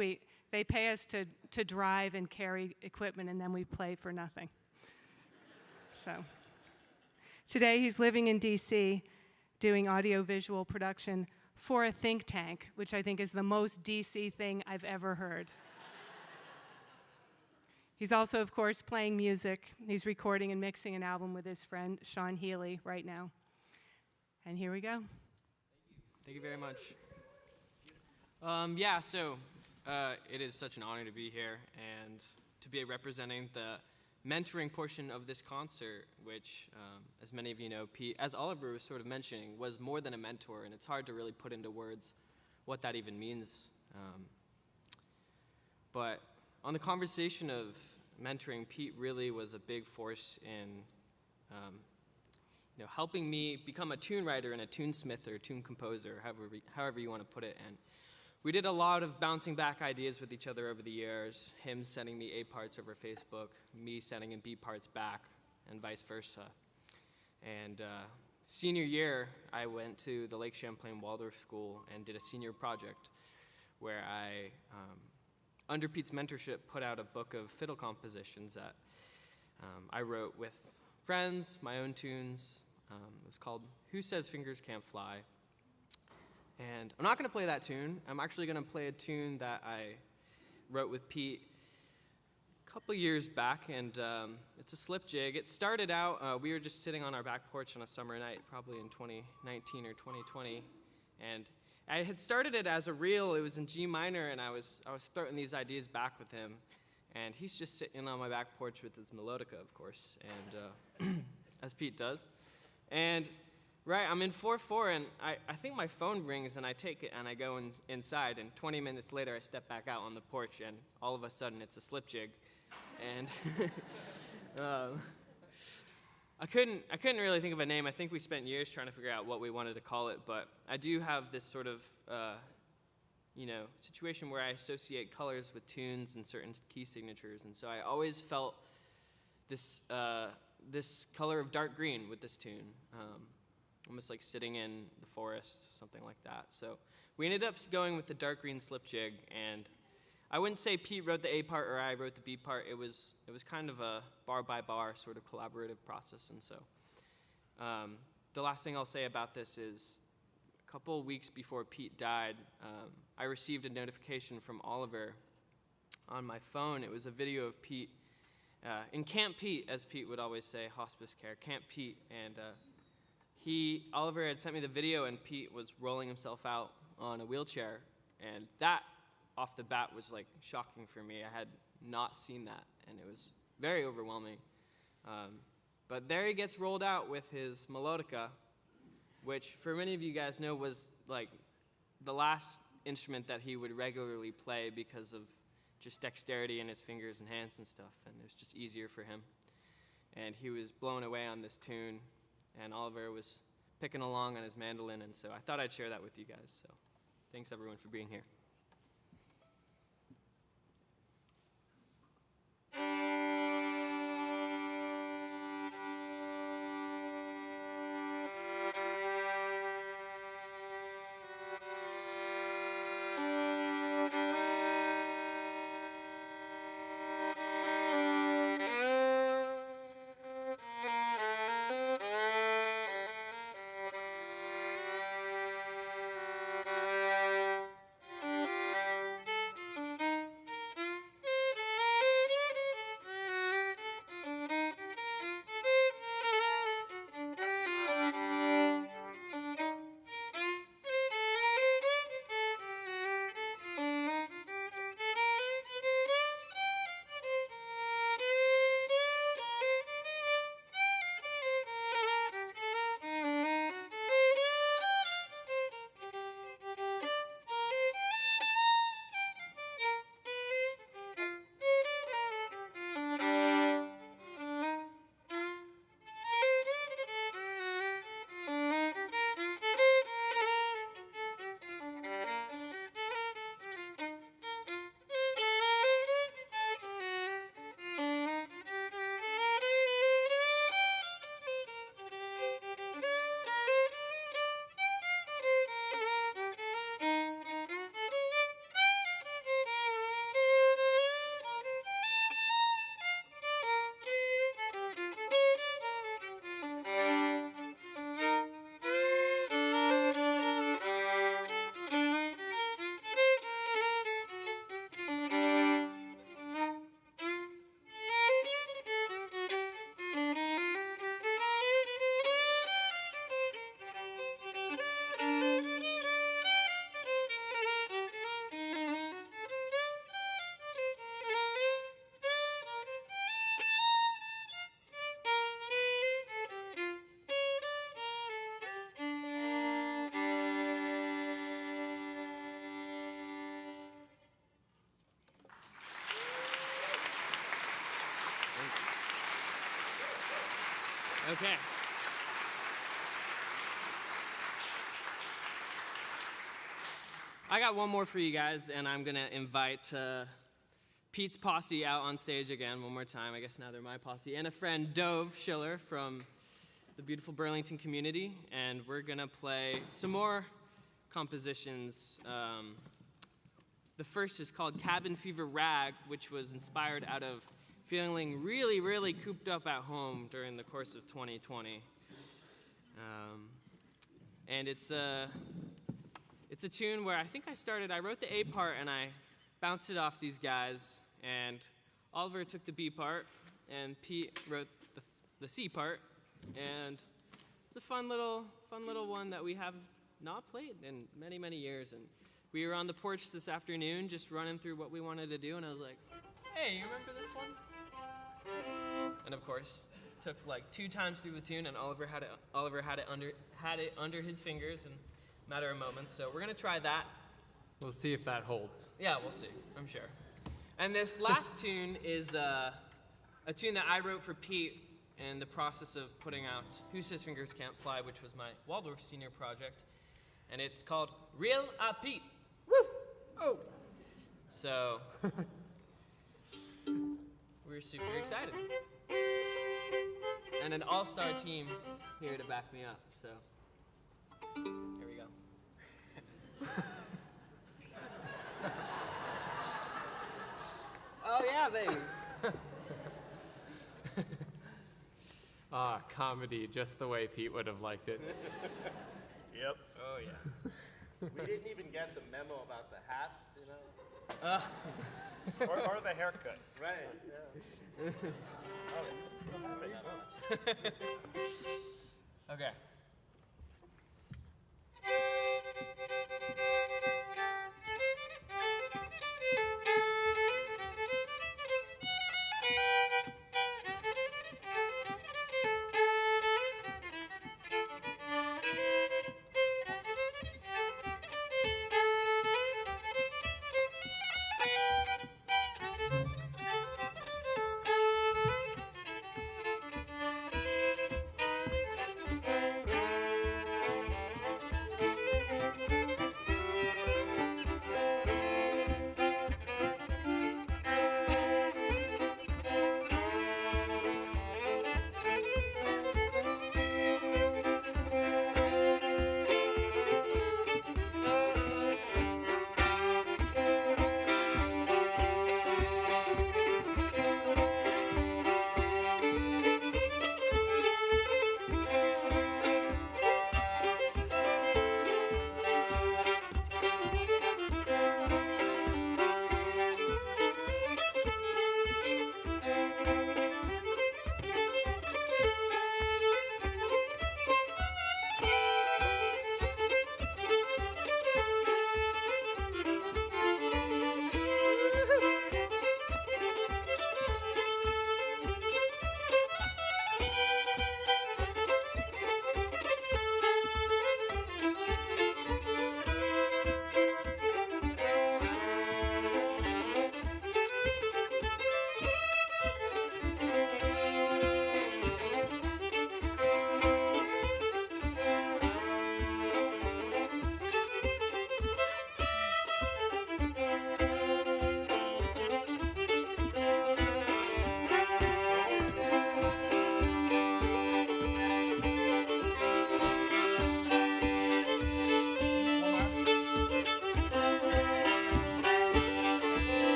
they pay us to drive and carry equipment, and then we play for nothing. So today he's living in DC doing audiovisual production for a think tank, which I think is the most DC thing I've ever heard. He's also, of course, playing music. He's recording and mixing an album with his friend Sean Healy right now. And here we go. Thank you very much. It is such an honor to be here and to be representing the mentoring portion of this concert, which, as many of you know, Pete, as Oliver was sort of mentioning, was more than a mentor, and it's hard to really put into words what that even means. But on the conversation of mentoring, Pete really was a big force in helping me become a tune writer and a tunesmith or a tune composer, however you want to put it. And we did a lot of bouncing back ideas with each other over the years, him sending me A parts over Facebook, me sending him B parts back, and vice versa. And senior year, I went to the Lake Champlain Waldorf School and did a senior project where I, under Pete's mentorship, put out a book of fiddle compositions that I wrote with friends, my own tunes. It was called Who Says Fingers Can't Fly? And I'm not going to play that tune. I'm actually going to play a tune that I wrote with Pete a couple years back, and it's a slip jig. It started out, we were just sitting on our back porch on a summer night, probably in 2019 or 2020, and I had started it as a reel. It was in G minor, and I was throwing these ideas back with him, and he's just sitting on my back porch with his melodica, of course, and as Pete does. And right, I'm in 4/4, and I think my phone rings, and I take it, and I go inside, and 20 minutes later, I step back out on the porch, and all of a sudden, it's a slip jig. And I couldn't really think of a name. I think we spent years trying to figure out what we wanted to call it, but I do have this sort of, situation where I associate colors with tunes and certain key signatures, and so I always felt this color of dark green with this tune. Almost like sitting in the forest, something like that. So we ended up going with the dark green slip jig, and I wouldn't say Pete wrote the A part or I wrote the B part. It was kind of a bar by bar sort of collaborative process. And so the last thing I'll say about this is a couple weeks before Pete died, I received a notification from Oliver on my phone. It was a video of Pete in Camp Pete, as Pete would always say, hospice care, Camp Pete, and Oliver had sent me the video, and Pete was rolling himself out on a wheelchair, and that, off the bat, was like shocking for me. I had not seen that, and it was very overwhelming. But there he gets rolled out with his melodica, which, for many of you guys know, was like the last instrument that he would regularly play because of just dexterity in his fingers and hands and stuff, and it was just easier for him. And he was blown away on this tune, and Oliver was picking along on his mandolin, and so I thought I'd share that with you guys. So thanks, everyone, for being here. Okay. I got one more for you guys, and I'm gonna invite Pete's Posse out on stage again one more time. I guess now they're my posse, and a friend, Dove Schiller from the beautiful Burlington community, and we're gonna play some more compositions. The first is called Cabin Fever Rag, which was inspired out of feeling really, really cooped up at home during the course of 2020. And it's a tune where I think I wrote the A part and I bounced it off these guys, and Oliver took the B part, and Pete wrote the C part, and it's a fun little one that we have not played in many, many years. And we were on the porch this afternoon just running through what we wanted to do, and I was like, hey, you remember this one? And of course, took like 2 times through the tune, and Oliver had it under his fingers in a matter of moments. So we're gonna try that. We'll see if that holds. Yeah, we'll see, I'm sure. And this last tune is a tune that I wrote for Pete in the process of putting out Who Says Fingers Can't Fly, which was my Waldorf senior project. And it's called Real Pete. Woo! Oh! So, we're super excited. And an all-star team here to back me up, so here we go. Oh yeah, baby. Ah, comedy, just the way Pete would have liked it. Yep. Oh yeah. We didn't even get the memo about the hats, you know? Or the haircut. Right, yeah. Oh, you don't have it, huh? Okay.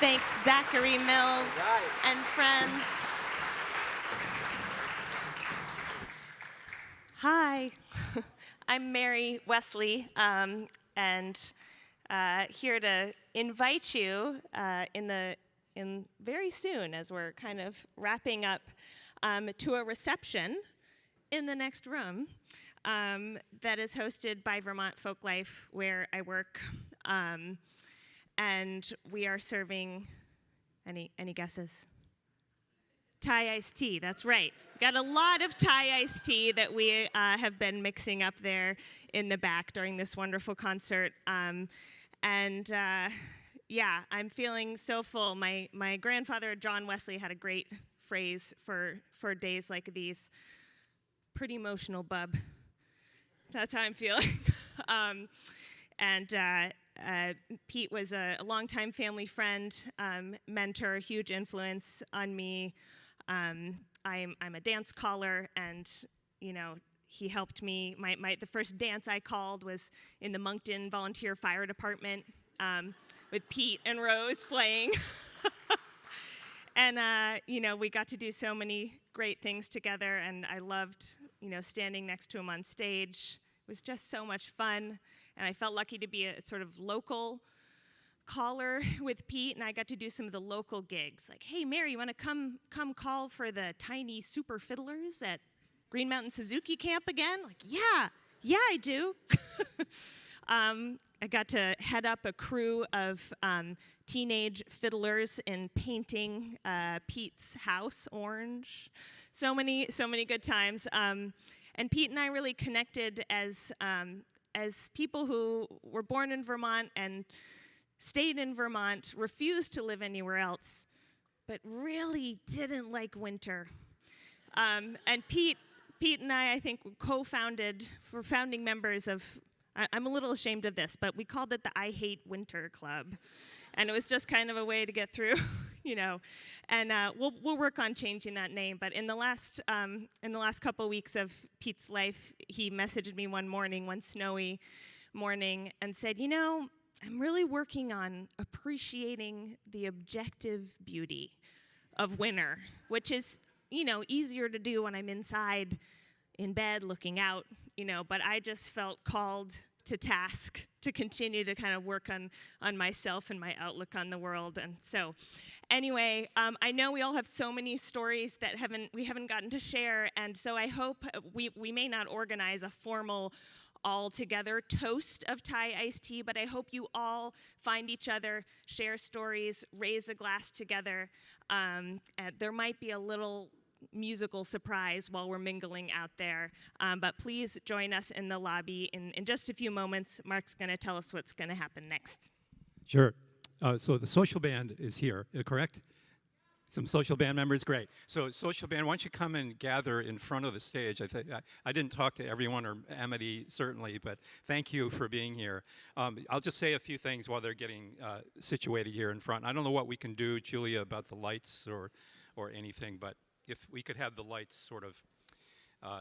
thank Zachary Mills and friends. Hi, I'm Mary Wesley, and here to invite you in very soon, as we're kind of wrapping up, to a reception in the next room that is hosted by Vermont Folklife, where I work, and we are serving. Any guesses? Thai iced tea, that's right. Got a lot of Thai iced tea that we have been mixing up there in the back during this wonderful concert. Yeah, I'm feeling so full. My grandfather, John Wesley, had a great phrase for days like these. Pretty emotional, bub. That's how I'm feeling. Pete was a longtime family friend, mentor, huge influence on me. I'm a dance caller, and he helped me. The first dance I called was in the Moncton Volunteer Fire Department with Pete and Rose playing. And we got to do so many great things together, and I loved standing next to him on stage. It was just so much fun, and I felt lucky to be a sort of local caller with Pete, and I got to do some of the local gigs. Like, hey, Mary, you want to come call for the tiny super fiddlers at Green Mountain Suzuki Camp again? Like, yeah, I do. I got to head up a crew of teenage fiddlers in painting Pete's house orange. So many good times. And Pete and I really connected as people who were born in Vermont and stayed in Vermont, refused to live anywhere else, but really didn't like winter. And Pete and I think, founding members of, I'm a little ashamed of this, but we called it the I Hate Winter Club. And it was just kind of a way to get through, And we'll work on changing that name. But in the last couple weeks of Pete's life, he messaged me one snowy morning, and said, I'm really working on appreciating the objective beauty of winter, which is, easier to do when I'm inside in bed looking out, but I just felt called to task to continue to kind of work on myself and my outlook on the world. And so anyway, I know we all have so many stories that we haven't gotten to share, and so I hope we may not organize a formal all-together toast of Thai iced tea, but I hope you all find each other, share stories, raise a glass together. There might be a little musical surprise while we're mingling out there, but please join us in the lobby in just a few moments. Mark's going to tell us what's going to happen next. Sure. So the social band is here, correct? Some social band members, great. So social band, why don't you come and gather in front of the stage? I didn't talk to everyone, or Amity certainly, but thank you for being here. I'll just say a few things while they're getting situated here in front. I don't know what we can do, Julia, about the lights or anything, but if we could have the lights sort of,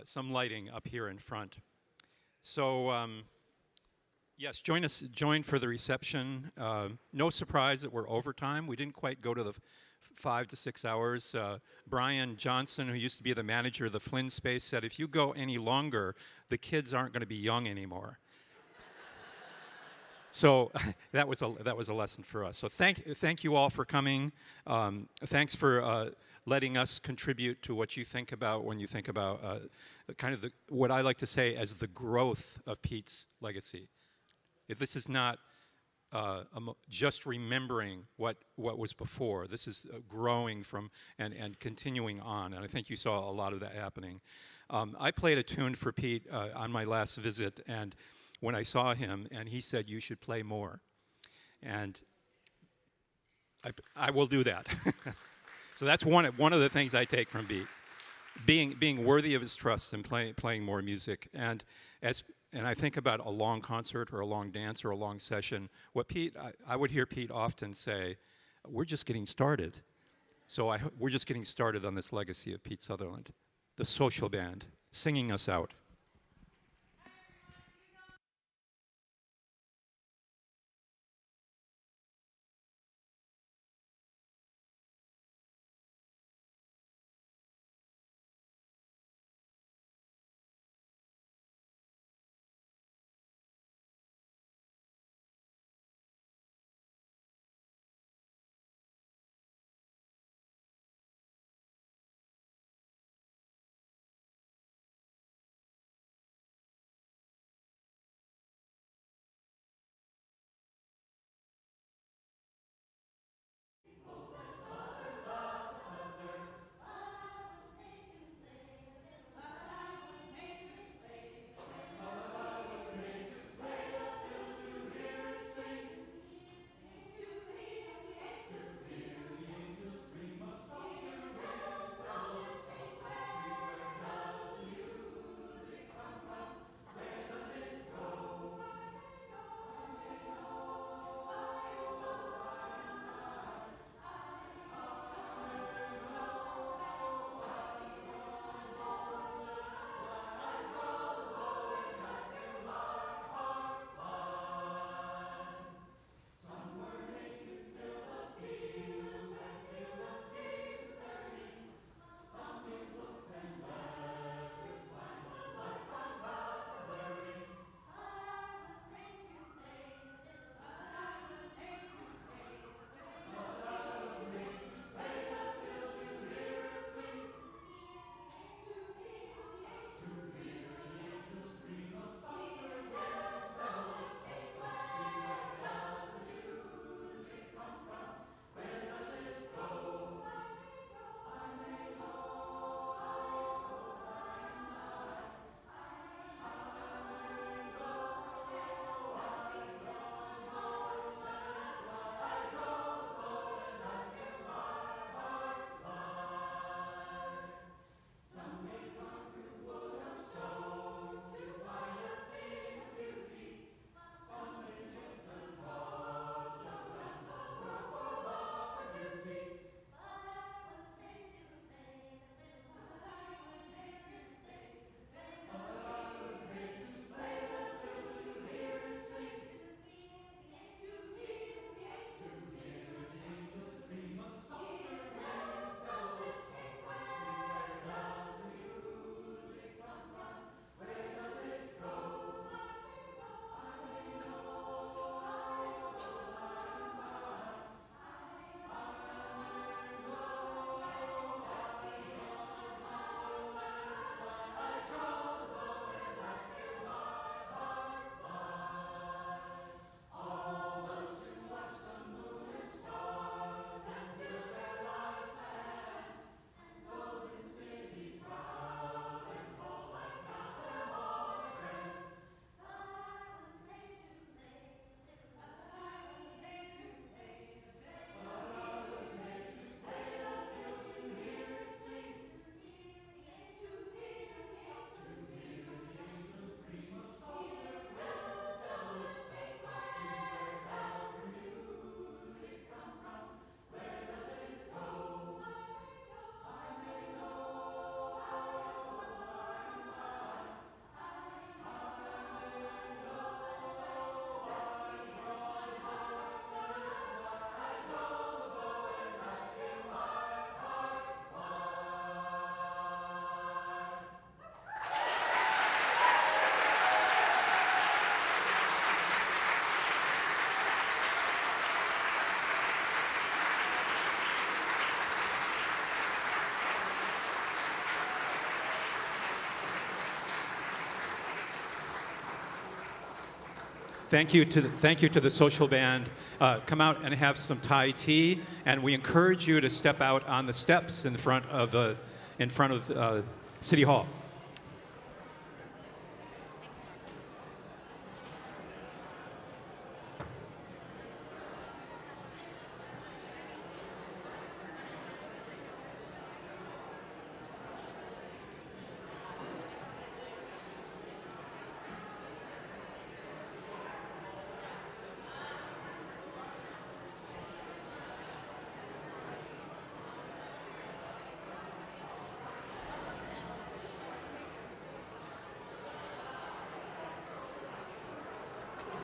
some lighting up here in front. So yes, join for the reception. No surprise that we're overtime. We didn't quite go to the 5 to 6 hours. Brian Johnson, who used to be the manager of the Flynn Space, said if you go any longer, the kids aren't going to be young anymore. So that was a lesson for us. So thank you all for coming. Thanks for letting us contribute to what you think about when you think about kind of what I like to say as the growth of Pete's legacy. If this is not just remembering what was before, this is growing from and continuing on, and I think you saw a lot of that happening. I played a tune for Pete on my last visit, and when I saw him, and he said, you should play more. And I will do that. So that's one of the things I take from Pete, being worthy of his trust and playing more music. And I think about a long concert or a long dance or a long session. I would hear Pete often say, we're just getting started. So we're just getting started on this legacy of Pete Sutherland, the social band, singing us out. Thank you to the social band. Come out and have some Thai tea, and we encourage you to step out on the steps in front of City Hall.